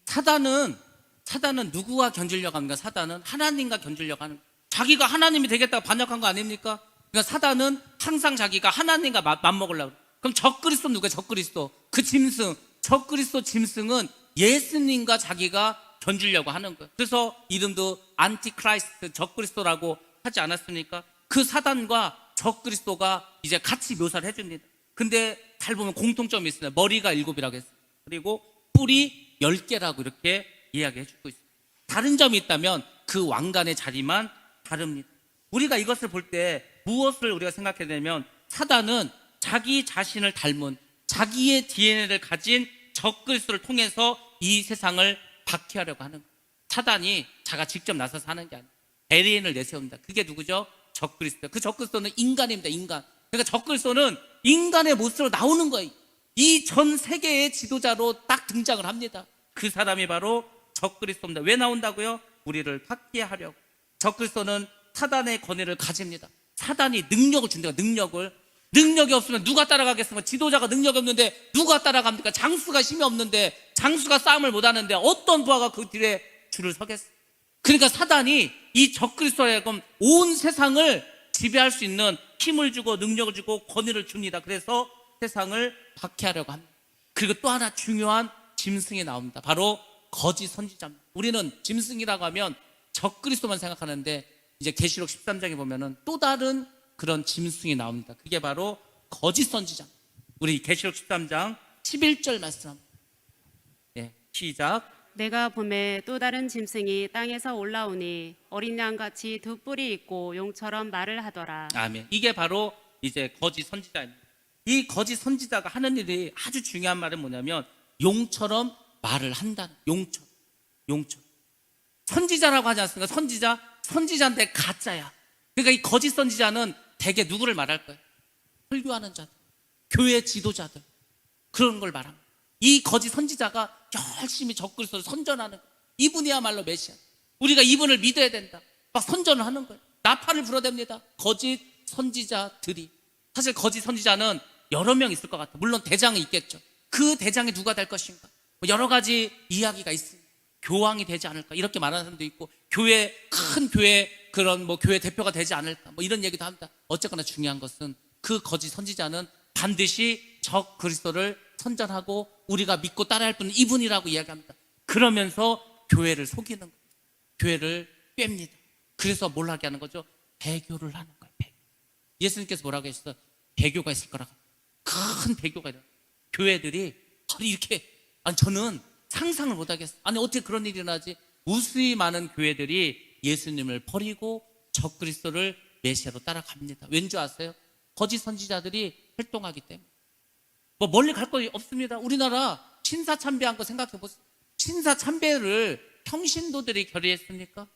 사단은 누구와 견주려고 합니까? 사단은 하나님과 견주려고 하는 거예요. 자기가 하나님이 되겠다고 반역한 거 아닙니까? 그러니까 사단은 항상 자기가 하나님과 맞먹으려고. 그럼 적그리스도 누구예요? 적그리스도. 그 짐승, 적그리스도 짐승은 예수님과 자기가 견주려고 하는 거예요. 그래서 이름도 안티크라이스트, 적그리스도라고 하지 않았습니까? 그 사단과 적그리스도가 이제 같이 묘사를 해줍니다. 근데 잘 보면 공통점이 있습니다. 머리가 7이라고 했어요. 그리고 뿔이 10개라고 이렇게 이야기해 주고 있습니다. 다른 점이 있다면 그 왕관의 자리만 다릅니다. 우리가 이것을 볼 때 무엇을 우리가 생각해야 되냐면 사단은 자기 자신을 닮은 자기의 DNA를 가진 적그리스도를 통해서 이 세상을 박해하려고 하는 거예요. 사단이 자가 직접 나서서 하는 게 아니에요. 대리인을 내세웁니다. 그게 누구죠? 적그리스도. 그 적그리스도는 인간입니다. 인간. 그러니까 적그리스도는 인간의 모습으로 나오는 거예요. 이 전 세계의 지도자로 딱 등장을 합니다. 그 사람이 바로 적그리스도입니다. 왜 나온다고요? 우리를 박해하려고. 적그리스도는 사단의 권위를 가집니다. 사단이 능력을 준대요. 능력이 없으면 누가 따라가겠습니까? 지도자가 능력이 없는데 누가 따라갑니까? 장수가 힘이 없는데 장수가 싸움을 못하는데 어떤 부하가 그 뒤에 줄을 서겠어요? 그러니까 사단이 이 적그리스도에 온 세상을 지배할 수 있는 힘을 주고 능력을 주고 권위를 줍니다. 그래서 세상을 박해하려고 합니다. 그리고 또 하나 중요한 짐승이 나옵니다. 바로 거짓 선지자입니다. 우리는 짐승이라고 하면 적그리스도만 생각하는데 이제 계시록 13장에 보면은 또 다른 그런 짐승이 나옵니다. 그게 바로 거짓 선지자. 우리 계시록 13장 11절 말씀합니다. 예, 시작. 내가 봄에 또 다른 짐승이 땅에서 올라오니 어린 양같이 두 뿔이 있고 용처럼 말을 하더라. 아멘. 이게 바로 이제 거짓 선지자입니다. 이 거짓 선지자가 하는 일이 아주 중요한 말은 뭐냐면 용처럼 말을 한다는. 용처럼. 선지자라고 하지 않습니까? 선지자인데 가짜야. 그러니까 이 거짓 선지자는 대개 누구를 말할 거예요? 설교하는 자들, 교회 지도자들, 그런 걸 말합니다. 이 거짓 선지자가 열심히 적그리스도를 선전하는 거예요. 이분이야말로 메시아. 우리가 이분을 믿어야 된다. 막 선전을 하는 거예요. 나팔을 불어댑니다. 거짓 선지자들이. 사실 거짓 선지자는 여러 명 있을 것 같아요. 물론 대장이 있겠죠. 그 대장이 누가 될 것인가? 여러 가지 이야기가 있습니다. 교황이 되지 않을까? 이렇게 말하는 사람도 있고, 큰 교회, 그런 교회 대표가 되지 않을까? 이런 얘기도 합니다. 어쨌거나 중요한 것은 그 거짓 선지자는 반드시 적 그리스도를 선전하고 우리가 믿고 따라할 분은 이분이라고 이야기합니다. 그러면서 교회를 속이는 거예요. 교회를 뺍니다. 그래서 뭘 하게 하는 거죠? 배교를 하는 거예요. 배교. 예수님께서 뭐라고 하셨어요? 배교가 있을 거라고. 큰 배교가 있어요. 교회들이 이렇게, 저는 상상을 못 하겠어요. 어떻게 그런 일이 일어나지? 무수히 많은 교회들이 예수님을 버리고 적그리스도를 메시아로 따라갑니다. 왠지 아세요? 거짓 선지자들이 활동하기 때문에. 멀리 갈 거 없습니다. 우리나라 신사참배한 거 생각해 보세요. 신사참배를 평신도들이 결의했습니까?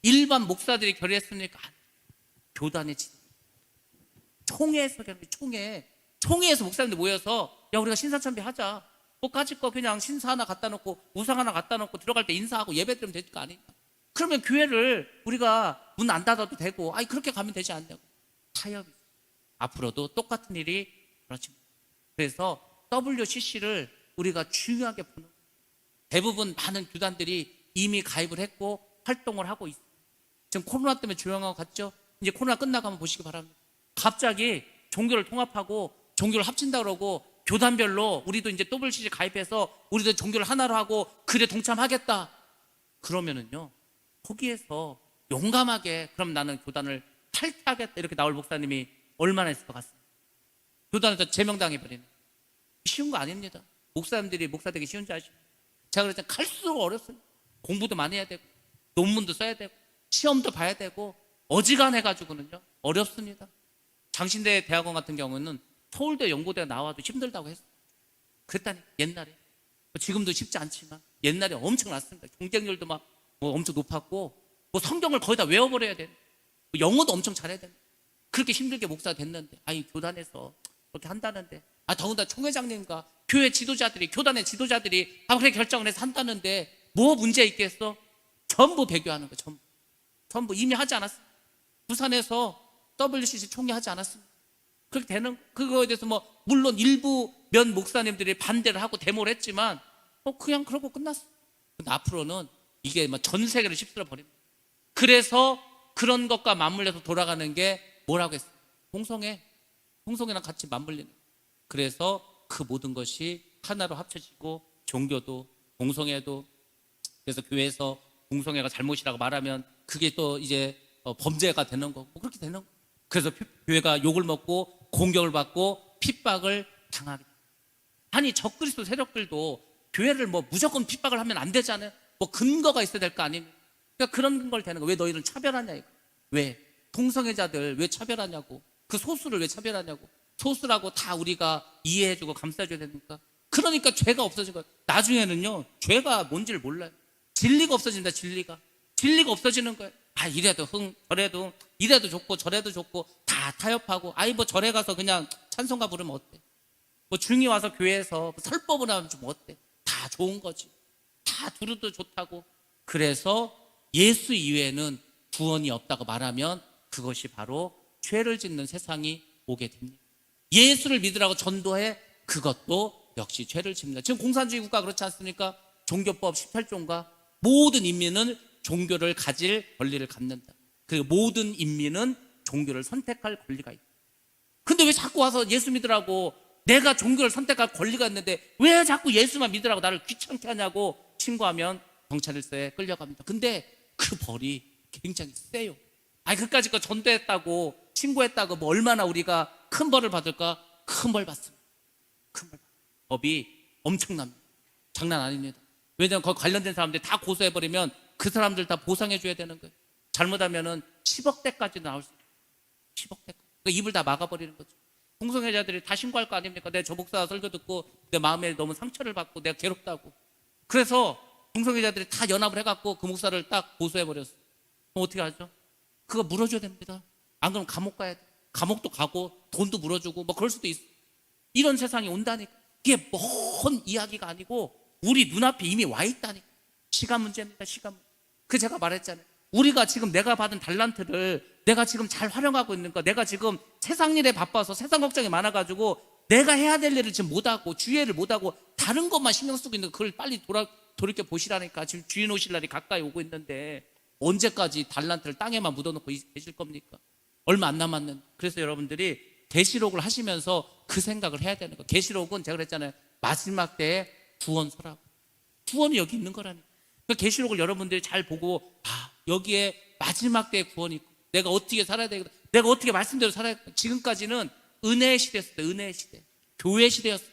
일반 목사들이 결의했습니까? 교단의 총회에서 총회에서 목사님들 모여서 야, 우리가 신사참배 하자. 가질 거 그냥 신사 하나 갖다 놓고 우상 하나 갖다 놓고 들어갈 때 인사하고 예배 드리면 될 거 아닌가? 그러면 교회를 우리가 문 안 닫아도 되고, 그렇게 가면 되지 않냐고. 타협이. 앞으로도 똑같은 일이 벌어집니다. 그래서 WCC를 우리가 중요하게 보는 거예요. 대부분 많은 교단들이 이미 가입을 했고 활동을 하고 있어요. 지금 코로나 때문에 조용하고 갔죠. 이제 코로나 끝나고 한번 보시기 바랍니다. 갑자기 종교를 통합하고 종교를 합친다 그러고 교단별로 우리도 이제 WCC 가입해서 우리도 종교를 하나로 하고 그래 동참하겠다. 그러면은요, 거기에서 용감하게 그럼 나는 교단을 탈퇴하겠다 이렇게 나올 목사님이 얼마나 있을 것 같습니다. 교단에서 제명당해버리는, 쉬운 거 아닙니다. 목사님들이 목사 되기 쉬운 줄 아시죠? 제가 그랬잖아요. 갈수록 어렵어요. 공부도 많이 해야 되고 논문도 써야 되고 시험도 봐야 되고 어지간해가지고는요 어렵습니다. 장신대 대학원 같은 경우는 서울대 연고대 나와도 힘들다고 했어요. 그랬다니 옛날에. 지금도 쉽지 않지만 옛날에 엄청났습니다. 경쟁률도 막 엄청 높았고 성경을 거의 다 외워버려야 되는, 영어도 엄청 잘해야 되는, 그렇게 힘들게 목사가 됐는데 교단에서 그렇게 한다는데 더군다나 총회장님과 교회 지도자들이, 교단의 지도자들이 다 그렇게 결정을 해서 한다는데 뭐 문제 있겠어? 전부 배교하는 거예요. 전부 이미 하지 않았어요. 부산에서 WCC 총회 하지 않았습니다. 그렇게 되는, 그거에 대해서 물론 일부 몇 목사님들이 반대를 하고 데모를 했지만 그냥 그러고 끝났어. 근데 앞으로는 이게 전 세계를 휩쓸어 버립니다. 그래서 그런 것과 맞물려서 돌아가는 게 뭐라고 했어요? 동성애랑 같이 맞물리는. 그래서 그 모든 것이 하나로 합쳐지고 종교도 동성애도, 그래서 교회에서 동성애가 잘못이라고 말하면 그게 또 이제 범죄가 되는 거고 그렇게 되는 거예요. 그래서 교회가 욕을 먹고 공격을 받고 핍박을 당하게 돼요. 아니 적그리스도 세력들도 교회를 무조건 핍박을 하면 안 되잖아요. 근거가 있어야 될 거 아닙니까? 그러니까 그런 걸 되는 거예요. 왜 너희는 차별하냐 이거. 왜 동성애자들 왜 차별하냐고, 그 소수를 왜 차별하냐고. 소수라고 다 우리가 이해해주고 감싸줘야 됩니까? 그러니까 죄가 없어진 거예요. 나중에는요 죄가 뭔지를 몰라요. 진리가 없어진다. 진리가 없어지는 거예요. 이래도 저래도, 이래도 좋고 저래도 좋고 다 타협하고 절에 가서 그냥 찬송가 부르면 어때? 중이 와서 교회에서 설법을 하면 좀 어때? 다 좋은 거지. 다 두루도 좋다고. 그래서 예수 이외에는 구원이 없다고 말하면 그것이 바로 죄를 짓는 세상이 오게 됩니다. 예수를 믿으라고 전도해, 그것도 역시 죄를 짓습니다. 지금 공산주의 국가 그렇지 않습니까? 종교법 18조인가 모든 인민은 종교를 가질 권리를 갖는다. 그리고 모든 인민은 종교를 선택할 권리가 있다. 근데 왜 자꾸 와서 예수 믿으라고, 내가 종교를 선택할 권리가 있는데 왜 자꾸 예수만 믿으라고 나를 귀찮게 하냐고 신고하면 경찰서에 끌려갑니다. 근데 그 벌이 굉장히 세요. 그까짓 거 전도했다고 신고했다고 얼마나 우리가 큰 벌을 받을까? 큰 벌 받습니다. 큰 벌. 법이 엄청납니다. 장난 아닙니다. 왜냐하면 거기 관련된 사람들이 다 고소해버리면 그 사람들 다 보상해줘야 되는 거예요. 잘못하면은 10억대까지 나올 수 있어요. 10억대. 그러니까 입을 다 막아버리는 거죠. 동성애자들이 다 신고할 거 아닙니까? 내 저 목사 설교 듣고 내 마음에 너무 상처를 받고 내가 괴롭다고. 그래서 동성애자들이 다 연합을 해갖고 그 목사를 딱 고소해버렸어요. 그럼 어떻게 하죠? 그거 물어줘야 됩니다. 안 그러면 감옥 가야 돼. 감옥도 가고 돈도 물어주고 그럴 수도 있어. 이런 세상이 온다니까. 이게 먼 이야기가 아니고 우리 눈앞에 이미 와 있다니까. 시간 문제입니다. 시간 문제. 제가 말했잖아요. 우리가 지금 내가 받은 달란트를 내가 지금 잘 활용하고 있는 거, 내가 지금 세상 일에 바빠서 세상 걱정이 많아가지고 내가 해야 될 일을 지금 못하고 주의를 못하고 다른 것만 신경 쓰고 있는 거, 그걸 빨리 돌이켜 보시라니까. 지금 주인 오실 날이 가까이 오고 있는데 언제까지 달란트를 땅에만 묻어놓고 계실 겁니까? 얼마 안 남았는데. 그래서 여러분들이 계시록을 하시면서 그 생각을 해야 되는 거예요. 계시록은 제가 그랬잖아요. 마지막 때의 구원서라고. 구원이 여기 있는 거라니까. 그러니까 계시록을 여러분들이 잘 보고 여기에 마지막 때의 구원이 있고 내가 어떻게 살아야 되겠다, 내가 어떻게 말씀대로 살아야 되겠다. 지금까지는 은혜의 시대였어요. 은혜의 시대. 교회 시대였어요.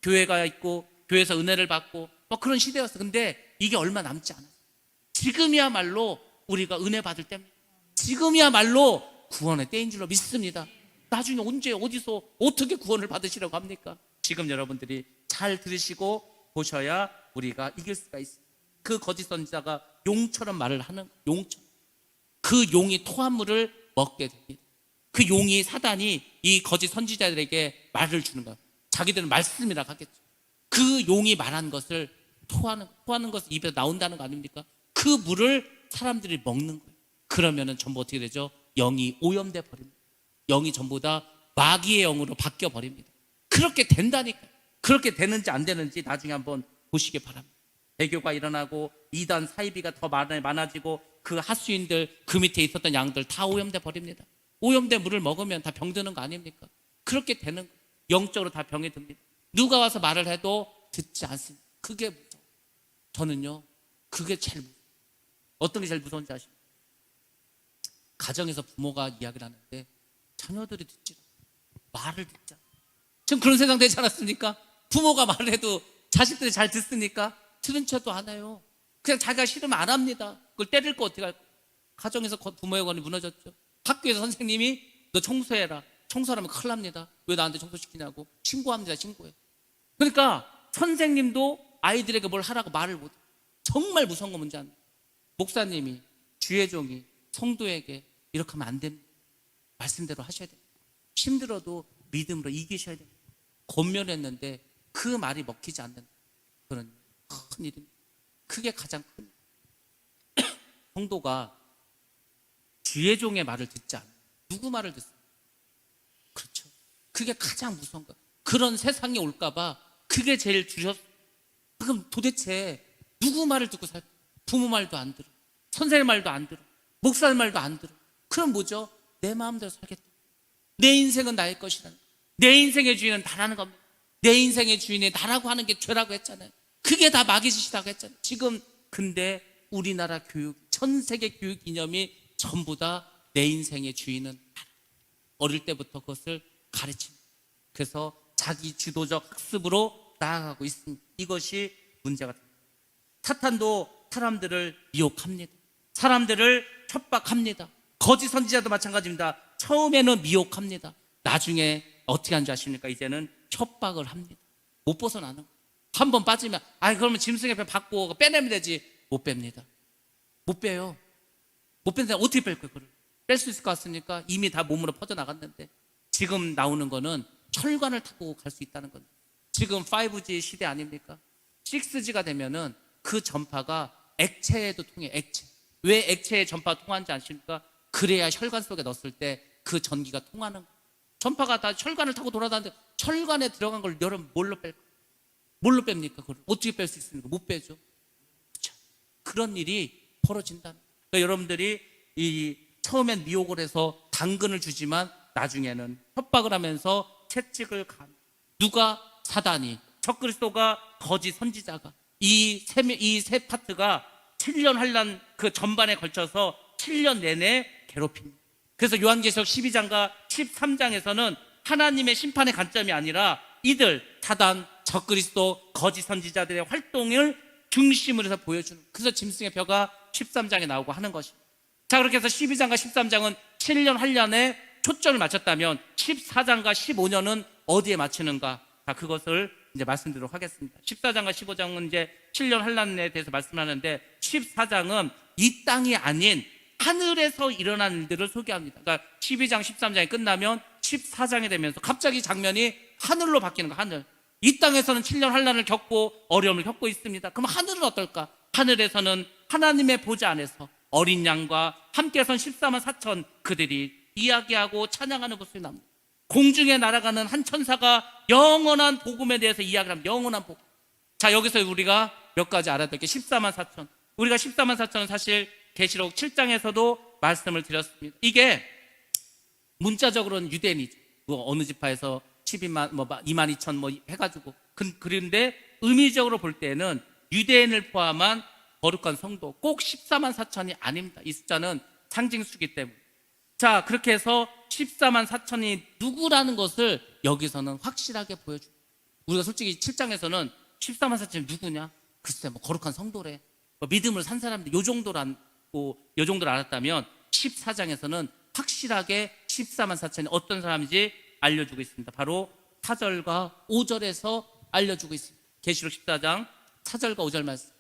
교회가 있고 교회에서 은혜를 받고 그런 시대였어요. 근데 이게 얼마 남지 않았어요. 지금이야말로 우리가 은혜 받을 때입니다. 지금이야말로 구원의 때인 줄로 믿습니다. 나중에 언제 어디서 어떻게 구원을 받으시라고 합니까? 지금 여러분들이 잘 들으시고 보셔야 우리가 이길 수가 있습니다. 그 거짓 선지자가 용처럼 말을 하는, 용처럼. 그 용이 토한물을 먹게 됩니다. 그 용이, 사단이 이 거짓 선지자들에게 말을 주는 거예요. 자기들은 말씀이라 하겠죠. 그 용이 말한 것을 토하는 것을 입에서 나온다는 거 아닙니까? 그 물을 사람들이 먹는 거예요. 그러면은 전부 어떻게 되죠? 영이 오염돼 버립니다. 영이 전부 다 마귀의 영으로 바뀌어 버립니다. 그렇게 된다니까요. 그렇게 되는지 안 되는지 나중에 한번 보시기 바랍니다. 배교가 일어나고 이단 사이비가 더 많아지고 그 하수인들, 그 밑에 있었던 양들 다 오염돼 버립니다. 오염된 물을 먹으면 다 병드는 거 아닙니까? 그렇게 되는 거예요. 영적으로 다 병이 듭니다. 누가 와서 말을 해도 듣지 않습니다. 그게 무서워요. 저는요, 그게 제일 무서워요. 어떤 게 제일 무서운지 아십니까? 가정에서 부모가 이야기를 하는데 자녀들이 듣지 않아요. 말을 듣지 않아요. 지금 그런 세상 되지 않았습니까? 부모가 말을 해도 자식들이 잘 듣습니까? 들은 척도 안 해요. 그냥 자기가 싫으면 안 합니다. 그걸 때릴 거 어떻게 할까? 가정에서 부모의 권이 무너졌죠. 학교에서 선생님이 너 청소해라. 청소하면 큰일 납니다. 왜 나한테 청소시키냐고. 신고합니다. 신고해. 그러니까 선생님도 아이들에게 뭘 하라고 말을 못해. 정말 무서운 거 뭔지 아는 거예요. 목사님이, 주의 종이 성도에게 이렇게 하면 안 됩니다. 말씀대로 하셔야 됩니다. 힘들어도 믿음으로 이기셔야 됩니다. 권면했는데 그 말이 먹히지 않는 그런 큰 일입니다. 그게 가장 큰 성도가 주의 종의 말을 듣지 않아요. 누구 말을 듣습니까? 그렇죠. 그게 가장 무서운 거예요. 그런 세상이 올까봐 그게 제일 그럼 도대체 누구 말을 듣고 살까? 부모 말도 안 들어. 선생님 말도 안 들어. 목사님 말도 안 들어. 그럼 뭐죠? 내 마음대로 살겠다. 내 인생은 나의 것이라는 거예요. 내 인생의 주인은 나라는 겁니다. 내 인생의 주인이 나라고 하는 게 죄라고 했잖아요. 그게 다 마귀 짓이라고 했잖아요. 지금 근데 우리나라 교육, 전 세계 교육 이념이 전부 다 내 인생의 주인은 나라. 어릴 때부터 그것을 가르칩니다. 그래서 자기 주도적 학습으로 나아가고 있습니다. 이것이 문제가 됩니다. 사탄도 사람들을 미혹합니다. 사람들을 협박합니다. 거짓 선지자도 마찬가지입니다. 처음에는 미혹합니다. 나중에 어떻게 하는지 아십니까? 이제는 협박을 합니다. 못 벗어나는 거예요. 한 번 빠지면 그러면 짐승의 배 받고 빼내면 되지. 못 뺍니다. 못 빼요. 못 뺀다. 어떻게 뺄 거예요? 그걸 뺄 수 있을 것 같습니까? 이미 다 몸으로 퍼져나갔는데 지금 나오는 거는 혈관을 타고 갈 수 있다는 겁니다. 지금 5G 시대 아닙니까? 6G가 되면은 그 전파가 액체에도 통해. 액체. 왜 액체에 전파가 통하는지 아십니까? 그래야 혈관 속에 넣었을 때 그 전기가 통하는 거예요. 전파가 다 혈관을 타고 돌아다니는데 혈관에 들어간 걸 여러분 뭘로 뺄까? 뭘로 뺍니까? 그걸 어떻게 뺄 수 있습니까? 못 빼죠. 그렇죠? 그런 일이 벌어진다는 거예요. 그러니까 여러분들이 처음엔 미혹을 해서 당근을 주지만 나중에는 협박을 하면서 채찍을 간 누가? 사단이, 적그리스도가, 거짓 선지자가. 이 세 파트가 7년 환란 그 전반에 걸쳐서 7년 내내 괴롭힙니다. 그래서 요한계시록 12장과 13장에서는 하나님의 심판의 관점이 아니라 이들 사단, 적그리스도, 거짓 선지자들의 활동을 중심으로 해서 보여주는, 그래서 짐승의 벼가 13장에 나오고 하는 것입니다. 자, 그렇게 해서 12장과 13장은 7년 환란에 초점을 맞췄다면 14장과 15년은 어디에 맞추는가? 자, 그것을 이제 말씀드리도록 하겠습니다. 14장과 15장은 이제 7년 환란에 대해서 말씀하는데 14장은 이 땅이 아닌 하늘에서 일어난 일들을 소개합니다. 그러니까 12장, 13장이 끝나면 14장이 되면서 갑자기 장면이 하늘로 바뀌는 거예요. 하늘. 이 땅에서는 7년 환란을 겪고 어려움을 겪고 있습니다. 그럼 하늘은 어떨까? 하늘에서는 하나님의 보좌 안에서 어린 양과 함께 선 14만 4천 그들이 이야기하고 찬양하는 모습이 납니다. 공중에 날아가는 한 천사가 영원한 복음에 대해서 이야기를 합니다. 영원한 복음. 자, 여기서 우리가 몇 가지 알아야 될 게 14만 4천. 우리가 14만 4천은 사실 계시록 7장에서도 말씀을 드렸습니다. 이게 문자적으로는 유대인이죠. 어느 지파에서 12만, 2만 2천 해가지고. 그런데 의미적으로 볼 때는 유대인을 포함한 거룩한 성도 꼭 14만 4천이 아닙니다. 이 숫자는 상징수기 때문에. 자, 그렇게 해서 14만 4천이 누구라는 것을 여기서는 확실하게 보여줍니다. 우리가 솔직히 7장에서는 14만 4천이 누구냐? 글쎄, 거룩한 성도래. 믿음을 산 사람들, 요 정도를 알았다면 14장에서는 확실하게 14만 4천이 어떤 사람인지 알려주고 있습니다. 바로 4절과 5절에서 알려주고 있습니다. 계시록 14장 4절과 5절 말씀.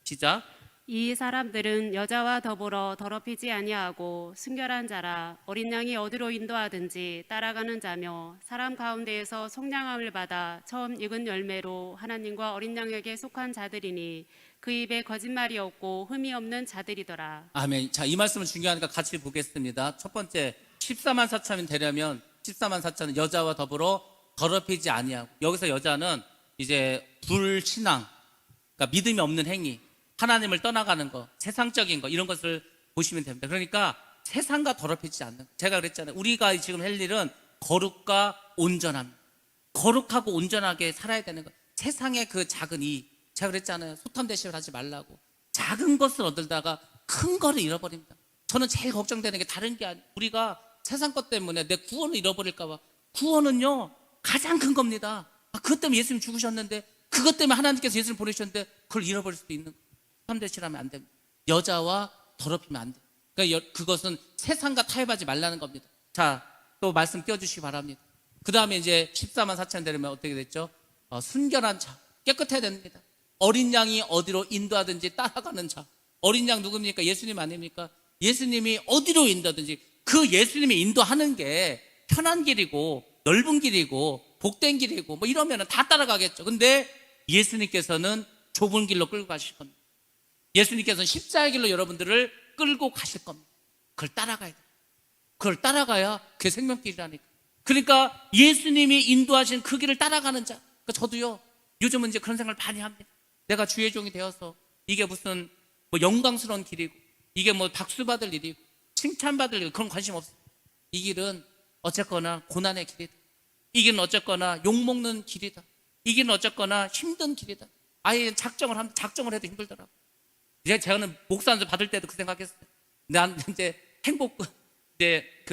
시작. 이 사람들은 여자와 더불어 더럽히지 아니하고 순결한 자라. 어린 양이 어디로 인도하든지 따라가는 자며 사람 가운데에서 속량함을 받아 처음 익은 열매로 하나님과 어린 양에게 속한 자들이니 그 입에 거짓말이 없고 흠이 없는 자들이더라. 아멘. 자, 이 말씀은 중요하니까 같이 보겠습니다. 첫 번째, 14만 4천이 되려면 14만 4천은 여자와 더불어 더럽히지 아니하고, 여기서 여자는 이제 불신앙, 그러니까 믿음이 없는 행위, 하나님을 떠나가는 거, 세상적인 거, 이런 것을 보시면 됩니다. 그러니까 세상과 더럽히지 않는 거. 제가 그랬잖아요. 우리가 지금 할 일은 거룩과 온전함, 거룩하고 온전하게 살아야 되는 거. 세상의 그 작은 제가 그랬잖아요. 소탐대시를 하지 말라고. 작은 것을 얻다가 큰 거를 잃어버립니다. 저는 제일 걱정되는 게 다른 게 아니에요. 우리가 세상 것 때문에 내 구원을 잃어버릴까 봐. 구원은요 가장 큰 겁니다. 그것 때문에 예수님 죽으셨는데, 그것 때문에 하나님께서 예수님 보내셨는데 그걸 잃어버릴 수도 있는 거예요. 소탐대시하면 안 됩니다. 여자와 더럽히면 안 돼요. 그러니까 그것은 세상과 타협하지 말라는 겁니다. 자, 또 말씀 띄워주시기 바랍니다. 그 다음에 이제 14만 4천 되려면 어떻게 됐죠? 순결한 자, 깨끗해야 됩니다. 어린 양이 어디로 인도하든지 따라가는 자. 어린 양 누굽니까? 예수님 아닙니까? 예수님이 어디로 인도하든지, 그 예수님이 인도하는 게 편한 길이고 넓은 길이고 복된 길이고 뭐 이러면 다 따라가겠죠. 근데 예수님께서는 좁은 길로 끌고 가실 겁니다. 예수님께서는 십자가의 길로 여러분들을 끌고 가실 겁니다. 그걸 따라가야 돼요. 그걸 따라가야 그게 생명길이라니까. 그러니까 예수님이 인도하신 그 길을 따라가는 자. 그러니까 저도요 요즘은 이제 그런 생각을 많이 합니다. 내가 주의 종이 되어서 이게 무슨 뭐 영광스러운 길이고, 이게 뭐 박수받을 일이고 칭찬받을 일, 그런 관심 없어요. 이 길은 어쨌거나 고난의 길이다. 이 길은 어쨌거나 욕먹는 길이다. 이 길은 어쨌거나 힘든 길이다. 아예 작정을 해도 힘들더라고. 제가는 목사한테 받을 때도 그 생각했어요. 난 이제 이제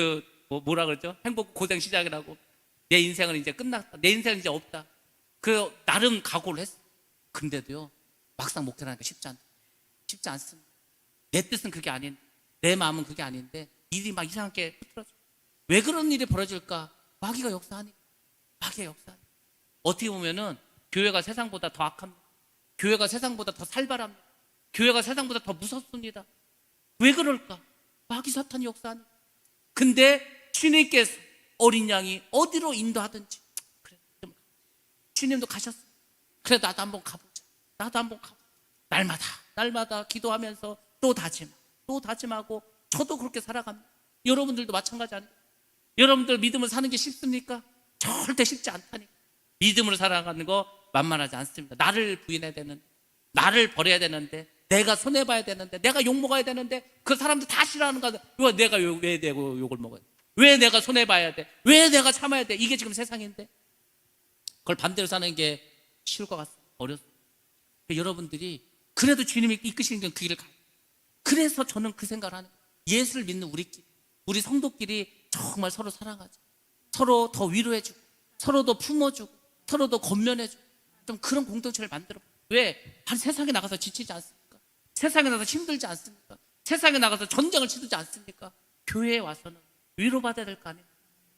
뭐라 그러죠? 행복 고생 시작이라고. 내 인생은 이제 끝났다. 내 인생은 이제 없다. 그 나름 각오를 했어. 근데도요 막상 목회하니까 쉽지 않습니다. 내 뜻은 그게 아닌데, 내 마음은 그게 아닌데 일이 막 이상하게 흐트러져. 왜 그런 일이 벌어질까? 마귀가 역사하니까. 어떻게 보면은 교회가 세상보다 더 악합니다. 교회가 세상보다 더 살벌합니다. 교회가 세상보다 더 무섭습니다. 왜 그럴까? 마귀 사탄이 역사하니까. 근데 주님께서 어린 양이 어디로 인도하든지, 그래, 주님도 가셨어요. 그래, 나도 한번 가보자. 날마다 기도하면서 또 다짐하고 저도 그렇게 살아갑니다. 여러분들도 마찬가지 아니에요? 여러분들 믿음을 사는 게 쉽습니까? 절대 쉽지 않다니까. 믿음으로 살아가는 거 만만하지 않습니다. 나를 부인해야 되는데, 나를 버려야 되는데, 내가 손해봐야 되는데, 내가 욕먹어야 되는데, 그 사람들 다 싫어하는 거야. 내가 왜 내고 욕을 먹어야 돼? 왜 내가 손해봐야 돼? 왜 내가 참아야 돼? 이게 지금 세상인데, 그걸 반대로 사는 게 쉬울 것 같습니다. 어렵습니다. 여러분들이 그래도 주님이 이끄시는 건 그 길을 가요. 그래서 저는 그 생각을 하는 거예요. 예수를 믿는 우리끼리, 우리 성도끼리 정말 서로 사랑하자. 서로 더 위로해주고, 서로 더 품어주고, 서로 더 권면해주고, 좀 그런 공동체를 만들어. 왜? 세상에 나가서 지치지 않습니까? 세상에 나가서 힘들지 않습니까? 세상에 나가서 전쟁을 치르지 않습니까? 교회에 와서는 위로받아야 될 거 아니에요?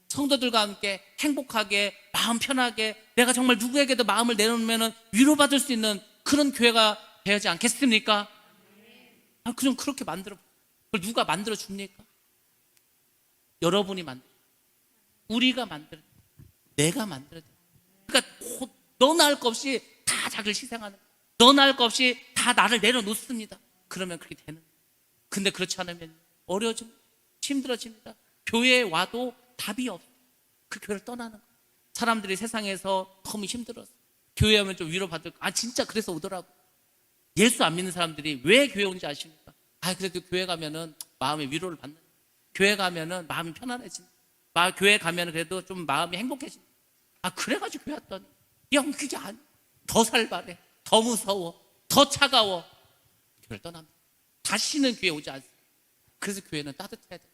성도들과 함께 행복하게, 마음 편하게, 내가 정말 누구에게도 마음을 내놓으면 위로받을 수 있는 그런 교회가 되지 않겠습니까? 그럼 그렇게 만들어. 그걸 누가 만들어 줍니까? 여러분이 만들어. 우리가 만들어. 내가 만들어. 그러니까 너나 할 것 없이 다 자기를 희생하는, 너나 할 것 없이 다 나를 내려놓습니다. 그러면 그렇게 되는. 근데 그렇지 않으면 어려워집니다. 힘들어집니다. 교회에 와도 답이 없어. 그 교회를 떠나는 거예요. 사람들이 세상에서 너무 힘들어서 교회 오면 좀 위로받을 거. 진짜 그래서 오더라고. 예수 안 믿는 사람들이 왜 교회 온지 아십니까? 그래도 교회 가면은 마음의 위로를 받는, 교회 가면은 마음이 편안해진다. 교회 가면은 그래도 좀 마음이 행복해진다. 그래가지고 교회 왔더니 그게 아니야. 더 살벌해, 더 무서워, 더 차가워. 교회를 떠납니다. 다시는 교회 오지 않습니다. 그래서 교회는 따뜻해야 돼.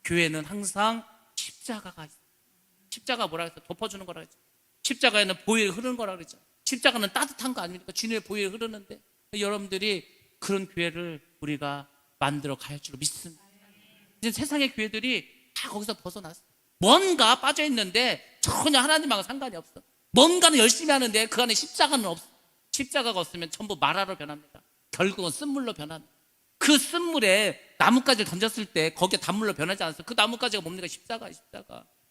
교회는 항상 십자가가 있어. 십자가 뭐라 그랬어? 덮어주는 거라 그랬죠. 십자가에는 보혈이 흐르는 거라 그랬죠. 십자가는 따뜻한 거 아닙니까? 주님의 보혈이 흐르는데, 여러분들이 그런 교회를 우리가 만들어 갈 줄 믿습니다. 이제 세상의 교회들이 다 거기서 벗어났어. 뭔가 빠져 있는데 전혀 하나님하고 상관이 없어. 뭔가는 열심히 하는데 그 안에 십자가는 없어. 십자가가 없으면 전부 마라로 변합니다. 결국은 쓴물로 변합니다. 그 쓴물에 나뭇가지를 던졌을 때 거기에 단물로 변하지 않았어. 그 나뭇가지가 뭡니까?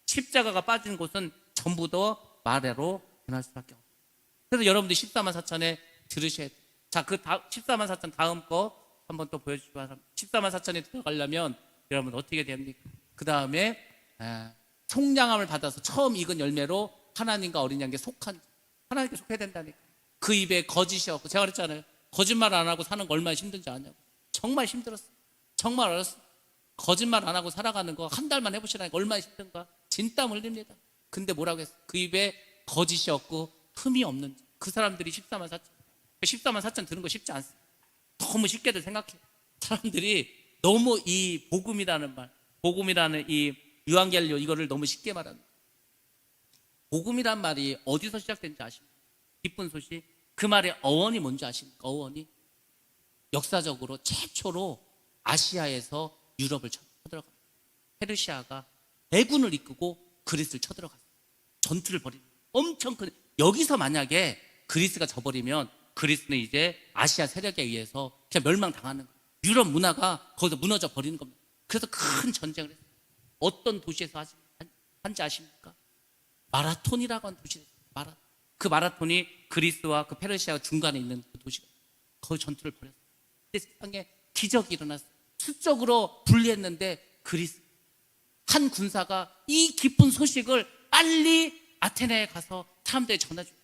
십자가가 빠진 곳은 전부 다 마라로 변할 수밖에 없어요. 그래서 여러분들 14만 4천에 들으셔야 돼요. 자, 그 14만 4천 다음 거 한번 또 보여주시기 바랍니다. 14만 4천에 들어가려면 여러분 어떻게 됩니까? 그 다음에 속량함을 받아서 처음 익은 열매로 하나님과 어린 양에게 하나님께 속해야 된다니까. 그 입에 거짓이었고, 제가 그랬잖아요. 거짓말 안 하고 사는 거 얼마나 힘든지 아냐고. 정말 힘들었어요. 정말 어렸어요. 거짓말 안 하고 살아가는 거 한 달만 해보시라니까 얼마나 힘든가. 진땀 흘립니다. 근데 뭐라고 했어요? 그 입에 거짓이 없고 흠이 없는 그 사람들이 14만 4천. 14만 4천 드는 거 쉽지 않습니다. 너무 쉽게들 생각해요. 사람들이 너무 이 복음이라는 말, 복음이라는 이 유한겔리오 이거를 너무 쉽게 말하는 거예요. 복음이란 말이 어디서 시작된지 아십니까? 기쁜 소식. 그 말의 어원이 뭔지 아십니까? 어원이 역사적으로 최초로 아시아에서 유럽을 쳐들어갑니다. 페르시아가 대군을 이끄고 그리스를 쳐들어갔어요. 전투를 벌입니다. 엄청 큰. 여기서 만약에 그리스가 져버리면 그리스는 이제 아시아 세력에 의해서 그냥 멸망당하는 거예요. 유럽 문화가 거기서 무너져 버리는 겁니다. 그래서 큰 전쟁을 했어요. 어떤 도시에서 한지 아십니까? 마라톤이라고 하는 도시예요. 그 마라톤이 그리스와 그 페르시아 중간에 있는 그 도시가 거기 전투를 벌였어요. 근데 세상에 기적이 일어났어요. 수적으로 분리했는데 그리스 한 군사가 이 기쁜 소식을 빨리 아테네에 가서 사람들에게 전해줘요.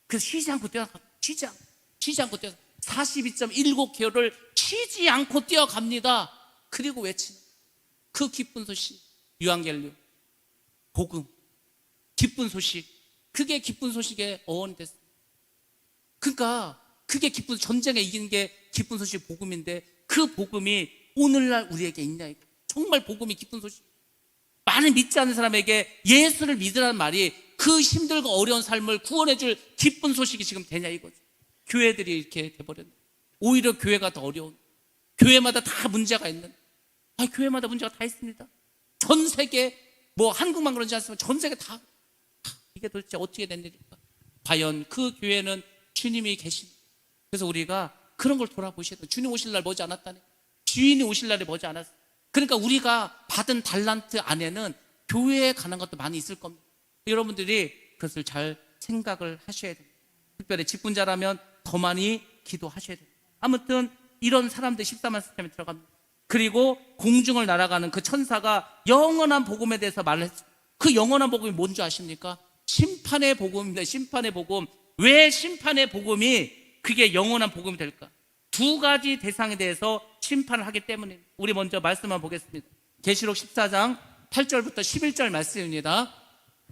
그래서 쉬지 않고 뛰어가. 쉬지 않고 뛰어가. 42.19km를 쉬지 않고 뛰어갑니다. 그리고 외치는 그 기쁜 소식, 유한겔리오, 복음, 기쁜 소식. 그게 기쁜 소식의 어원이 됐어요. 그러니까 그게 기쁜, 전쟁에 이기는 게 기쁜 소식 복음인데 그 복음이 오늘날 우리에게 있냐. 정말 복음이 기쁜 소식. 많은 믿지 않는 사람에게 예수를 믿으라는 말이 그 힘들고 어려운 삶을 구원해줄 기쁜 소식이 지금 되냐 이거죠. 교회들이 이렇게 돼버렸네. 오히려 교회가 더 어려운. 교회마다 다 문제가 있는. 교회마다 문제가 다 있습니다. 전 세계, 뭐 한국만 그런지 않지만 전 세계 다 이게 도대체 어떻게 된 일일까? 과연 그 교회는 주님이 계신. 그래서 우리가 그런 걸 돌아보셔야 돼요. 주님 오실 날 머지 않았다니. 주인이 오실 날이 머지 않았어. 그러니까 우리가 받은 달란트 안에는 교회에 가는 것도 많이 있을 겁니다. 여러분들이 그것을 잘 생각을 하셔야 됩니다. 특별히 직분자라면 더 많이 기도하셔야 됩니다. 아무튼 이런 사람들 14만 시스템에 들어갑니다. 그리고 공중을 날아가는 그 천사가 영원한 복음에 대해서 말을 했어요. 그 영원한 복음이 뭔지 아십니까? 심판의 복음입니다. 심판의 복음. 왜 심판의 복음이 그게 영원한 복음이 될까? 두 가지 대상에 대해서 심판을 하기 때문입니다. 우리 먼저 말씀만 보겠습니다. 계시록 14장 8절부터 11절 말씀입니다.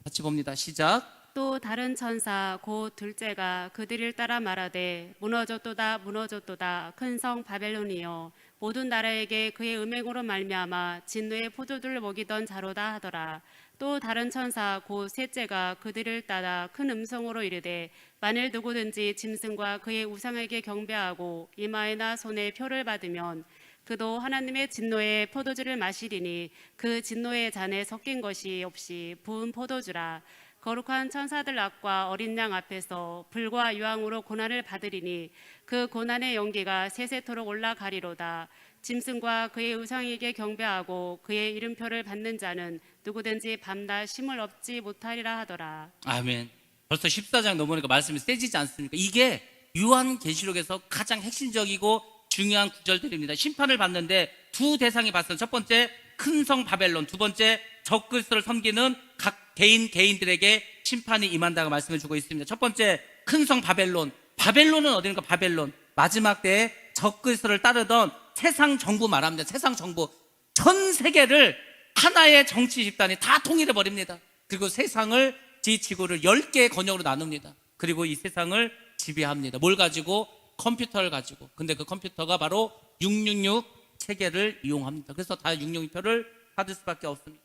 같이 봅니다. 시작. 또 다른 천사 곧 둘째가 그들을 따라 말하되 무너졌도다 무너졌도다 큰 성 바벨론이여 모든 나라에게 그의 음행으로 말미암아 진노의 포도주를 먹이던 자로다 하더라. 또 다른 천사 곧 셋째가 그들을 따라 큰 음성으로 이르되 만일 누구든지 짐승과 그의 우상에게 경배하고 이마에나 손에 표를 받으면 그도 하나님의 진노의 포도주를 마시리니 그 진노의 잔에 섞인 것이 없이 부은 포도주라. 거룩한 천사들 앞과 어린 양 앞에서 불과 유황으로 고난을 받으리니 그 고난의 연기가 세세토록 올라가리로다. 짐승과 그의 우상에게 경배하고 그의 이름표를 받는 자는 누구든지 밤낮 쉼을 얻지 못하리라 하더라. 아멘. 벌써 14장 넘으니까 말씀이 세지지 않습니까? 이게 요한계시록에서 가장 핵심적이고 중요한 구절들입니다. 심판을 받는데 두 대상이 봤어요. 첫 번째 큰 성 바벨론, 두 번째 적그리스도를 섬기는 각 개인들에게 심판이 임한다고 말씀을 주고 있습니다. 첫 번째 큰 성 바벨론. 바벨론은 어디입니까? 바벨론. 마지막 때에 적그리스도를 따르던 세상 정부 말합니다. 세상 정부. 전 세계를 하나의 정치 집단이 다 통일해 버립니다. 그리고 세상을 지구를 10개의 권역으로 나눕니다. 그리고 이 세상을 지배합니다. 뭘 가지고? 컴퓨터를 가지고. 근데 그 컴퓨터가 바로 666 체계를 이용합니다. 그래서 다 666표를 받을 수밖에 없습니다.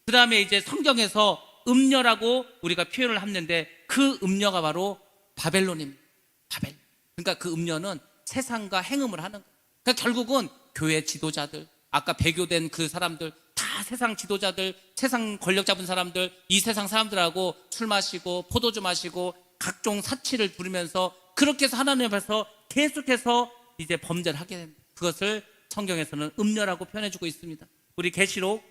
그 다음에 이제 성경에서 음녀라고 우리가 표현을 하는데 그 음녀가 바로 바벨론입니다. 바벨. 그러니까 그 음녀는 세상과 행음을 하는 거예요. 그러니까 결국은 교회 지도자들, 아까 배교된 그 사람들, 다 세상 지도자들, 세상 권력 잡은 사람들, 이 세상 사람들하고 술 마시고 포도주 마시고 각종 사치를 부리면서 그렇게 해서 하나님 앞에서 계속해서 이제 범죄를 하게 됩니다. 그것을 성경에서는 음녀라고 표현해주고 있습니다. 우리 계시록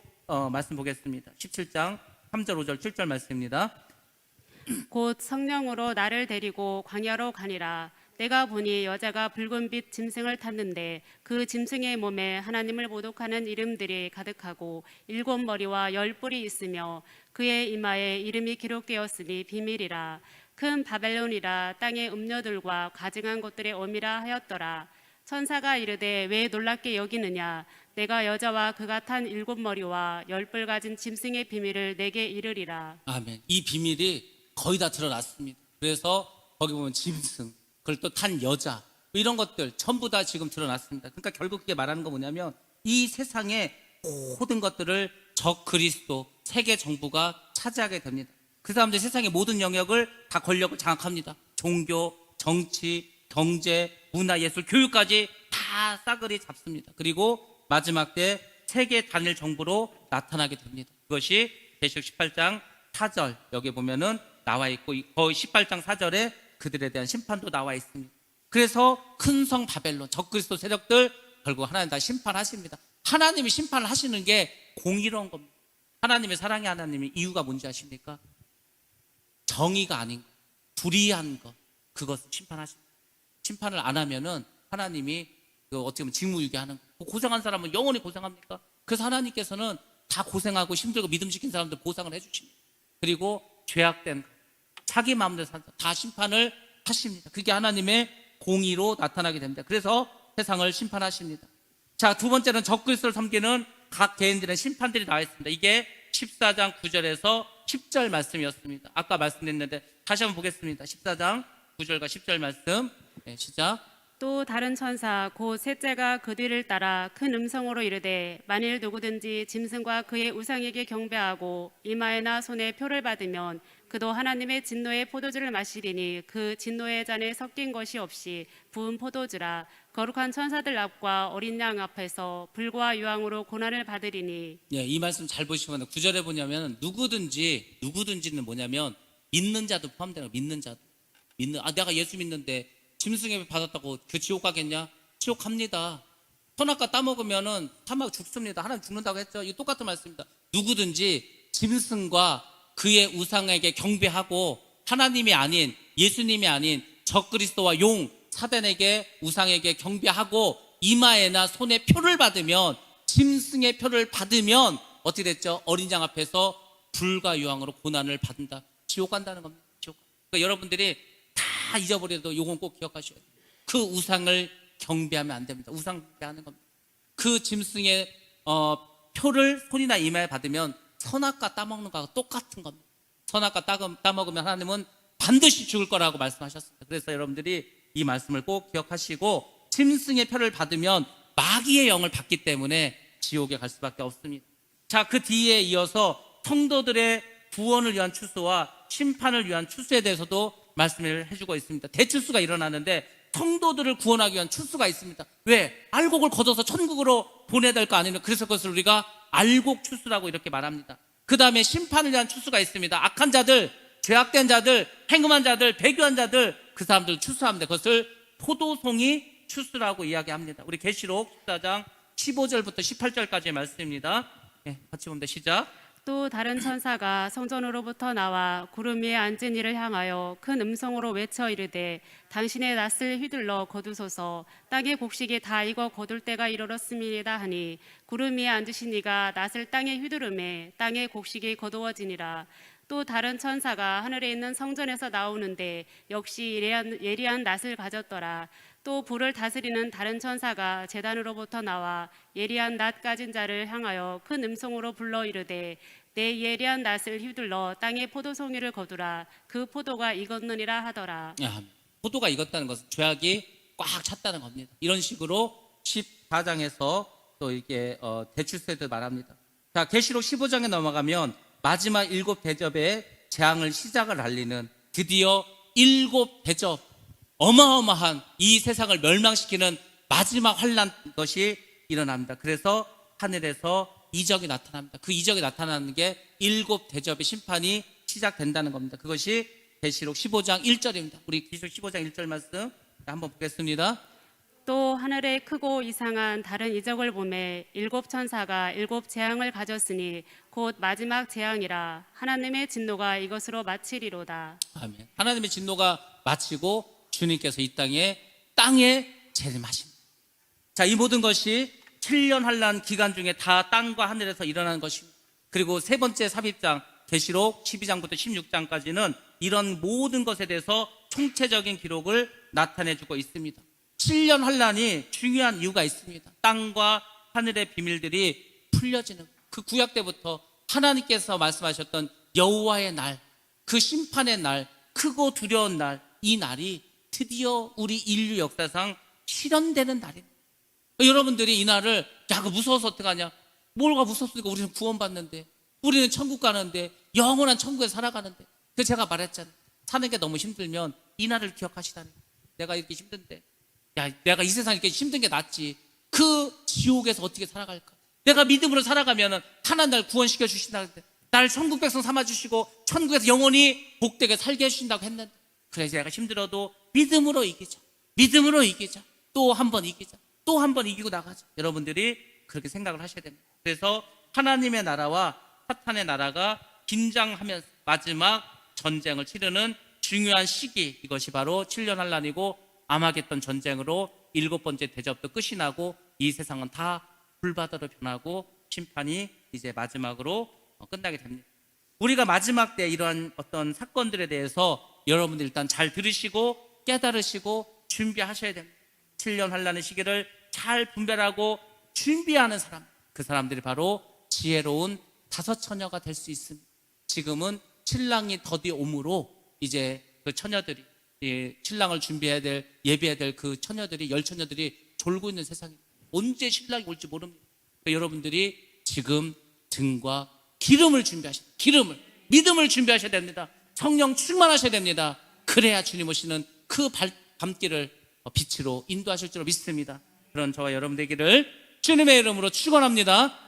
말씀 보겠습니다. 17장 3절 5절 7절 말씀입니다. 곧 성령으로 나를 데리고 광야로 가니라. 내가 보니 여자가 붉은빛 짐승을 탔는데 그 짐승의 몸에 하나님을 모독하는 이름들이 가득하고 7머리와 10뿔이 있으며 그의 이마에 이름이 기록되었으니 비밀이라. 큰 바벨론이라 땅의 음녀들과 가증한 것들의 어미라 하였더라. 천사가 이르되 왜 놀랍게 여기느냐? 내가 여자와 그가 탄 7머리와 10뿔 가진 짐승의 비밀을 내게 이르리라. 아멘. 이 비밀이 거의 다 드러났습니다. 그래서 거기 보면 짐승, 그걸 또 탄 여자, 뭐 이런 것들 전부 다 지금 드러났습니다. 그러니까 결국 그게 말하는 거 뭐냐면 이 세상의 모든 것들을 적 그리스도 세계 정부가 차지하게 됩니다. 그 사람들 세상의 모든 영역을 다 권력을 장악합니다. 종교, 정치, 경제, 문화, 예술, 교육까지 다 싸그리 잡습니다. 그리고 마지막 때 세계 단일 정부로 나타나게 됩니다. 그것이 계시록 18장 4절 여기 보면은 나와 있고 거의 18장 4절에 그들에 대한 심판도 나와 있습니다. 그래서 큰 성 바벨론 적그리스도 세력들 결국 하나님 다 심판하십니다. 하나님이 심판을 하시는 게 공의로운 겁니다. 하나님의 사랑의 하나님의 이유가 뭔지 아십니까? 정의가 아닌 것, 불의한 것, 그것을 심판하십니다. 심판을 안 하면은 하나님이 어떻게 보면 직무유기하는 거. 고생한 사람은 영원히 고생합니까? 그래서 하나님께서는 다 고생하고 힘들고 믿음 지킨 사람들 보상을 해주십니다. 그리고 죄악된 것, 자기 마음대로 산다 다 심판을 하십니다. 그게 하나님의 공의로 나타나게 됩니다. 그래서 세상을 심판하십니다. 자, 두 번째는 적그리스도를 섬기는 각 개인들의 심판들이 나와 있습니다. 이게 14장 9절에서 10절 말씀이었습니다. 아까 말씀드렸는데 다시 한번 보겠습니다. 14장 9절과 10절 말씀. 네, 시작. 또 다른 천사 곧 셋째가 그 뒤를 따라 큰 음성으로 이르되 만일 누구든지 짐승과 그의 우상에게 경배하고 이마에나 손에 표를 받으면 그도 하나님의 진노의 포도주를 마시리니 그 진노의 잔에 섞인 것이 없이 부은 포도주라. 거룩한 천사들 앞과 어린 양 앞에서 불과 유황으로 고난을 받으리니. 예, 이 말씀 잘 보시면 9절에 보냐면 누구든지는 뭐냐면 믿는 자도 포함되는 거예요. 믿는 자도. 내가 예수 믿는데 짐승에 받았다고 그 지옥 가겠냐? 지옥 갑니다. 선악과 따먹으면은 사막 죽습니다. 하나님 죽는다고 했죠. 이거 똑같은 말씀입니다. 누구든지 짐승과 그의 우상에게 경배하고 하나님이 아닌 예수님이 아닌 적그리스도와 용 사단에게 우상에게 경배하고 이마에나 손에 표를 받으면 짐승의 표를 받으면 어떻게 됐죠? 어린 양 앞에서 불과 유황으로 고난을 받는다. 지옥 간다는 겁니다. 지옥. 그러니까 여러분들이 다 잊어버려도 요건 꼭 기억하셔야 돼요. 그 우상을 경배하면 안 됩니다. 우상 경배하는 겁니다. 그 짐승의 표를 손이나 이마에 받으면 선악과 따먹는 거하고 똑같은 겁니다. 선악과 따먹으면 하나님은 반드시 죽을 거라고 말씀하셨습니다. 그래서 여러분들이 이 말씀을 꼭 기억하시고 짐승의 표를 받으면 마귀의 영을 받기 때문에 지옥에 갈 수밖에 없습니다. 자, 그 뒤에 이어서 성도들의 구원을 위한 추수와 심판을 위한 추수에 대해서도 말씀을 해주고 있습니다. 대추수가 일어나는데 성도들을 구원하기 위한 추수가 있습니다. 왜? 알곡을 걷어서 천국으로 보내야 될 거 아니에요. 그래서 그것을 우리가 알곡 추수라고 이렇게 말합니다. 그 다음에 심판을 위한 추수가 있습니다. 악한 자들, 죄악된 자들, 행음한 자들, 배교한 자들, 그 사람들을 추수합니다. 그것을 포도송이 추수라고 이야기합니다. 우리 계시록 14장 15절부터 18절까지의 말씀입니다. 네, 같이 봅니다. 시작. 또 다른 천사가 성전으로부터 나와 구름 위에 앉은 이를 향하여 큰 음성으로 외쳐 이르되 당신의 낫을 휘둘러 거두소서. 땅의 곡식이 다 익어 거둘 때가 이르렀습니다 하니 구름 위에 앉으신 이가 낫을 땅에 휘두르매 땅의 곡식이 거두어지니라. 또 다른 천사가 하늘에 있는 성전에서 나오는데 역시 예리한 낫을 가졌더라. 또 불을 다스리는 다른 천사가 제단으로부터 나와 예리한 낫 가진 자를 향하여 큰 음성으로 불러 이르되 내 예리한 낫을 휘둘러 땅에 포도송이를 거두라. 그 포도가 익었느니라 하더라. 포도가 익었다는 것은 죄악이 꽉 찼다는 겁니다. 이런 식으로 14장에서 또 이게 대출세도 말합니다. 자, 계시록 15장에 넘어가면 마지막 7 대접의 재앙을 시작을 알리는 드디어 7 대접, 어마어마한 이 세상을 멸망시키는 마지막 환난 것이 일어납니다. 그래서 하늘에서 이적이 나타납니다. 그 이적이 나타나는 게 7 대접의 심판이 시작된다는 겁니다. 그것이 계시록 15장 1절입니다. 우리 계시록 15장 1절 말씀 한번 보겠습니다. 또 하늘에 크고 이상한 다른 이적을 보매 7 천사가 7 재앙을 가졌으니 곧 마지막 재앙이라. 하나님의 진노가 이것으로 마치리로다. 아멘. 하나님의 진노가 마치고 주님께서 이 땅에 재림하십니다. 자, 이 모든 것이 7년 환란 기간 중에 다 땅과 하늘에서 일어나는 것입니다. 그리고 세 번째 삽입장 계시록 12장부터 16장까지는 이런 모든 것에 대해서 총체적인 기록을 나타내주고 있습니다. 7년 환란이 중요한 이유가 있습니다. 땅과 하늘의 비밀들이 풀려지는, 그 구약 때부터 하나님께서 말씀하셨던 여호와의 날, 그 심판의 날, 크고 두려운 날, 이 날이 드디어 우리 인류 역사상 실현되는 날입니다. 여러분들이 이 날을 그거 무서워서 어떡하냐, 뭐가 무섭습니까? 우리는 구원받는데, 우리는 천국 가는데, 영원한 천국에 살아가는데. 그래서 제가 말했잖아요. 사는 게 너무 힘들면 이 날을 기억하시다니. 내가 이렇게 힘든데, 내가 이 세상 이렇게 힘든 게 낫지, 그 지옥에서 어떻게 살아갈까? 내가 믿음으로 살아가면 하나님 날 구원시켜 주신다는데, 날 천국 백성 삼아주시고 천국에서 영원히 복되게 살게 해주신다고 했는데, 그래서 내가 힘들어도 믿음으로 이기자, 믿음으로 이기자, 또 한 번 이기자, 또 한 번 이기고 나가자. 여러분들이 그렇게 생각을 하셔야 됩니다. 그래서 하나님의 나라와 사탄의 나라가 긴장하면서 마지막 전쟁을 치르는 중요한 시기, 이것이 바로 7년 환란이고 아마겟돈 전쟁으로 7번째 대접도 끝이 나고 이 세상은 다 불바다로 변하고 심판이 이제 마지막으로 끝나게 됩니다. 우리가 마지막 때 이러한 어떤 사건들에 대해서 여러분들 일단 잘 들으시고 깨달으시고 준비하셔야 됩니다. 7년 환란의 시기를 잘 분별하고 준비하는 사람, 그 사람들이 바로 지혜로운 다섯 처녀가 될 수 있습니다. 지금은 신랑이 더디 오므로 이제 그 처녀들이, 신랑을 준비해야 될, 예비해야 될 그 처녀들이, 열 처녀들이 졸고 있는 세상입니다. 언제 신랑이 올지 모릅니다. 그러니까 여러분들이 지금 등과 기름을 준비하셔야 됩니다. 기름을, 믿음을 준비하셔야 됩니다. 성령 충만하셔야 됩니다. 그래야 주님 오시는 그 밤길을 빛으로 인도하실 줄 믿습니다. 그런 저와 여러분 되기를 주님의 이름으로 축원합니다.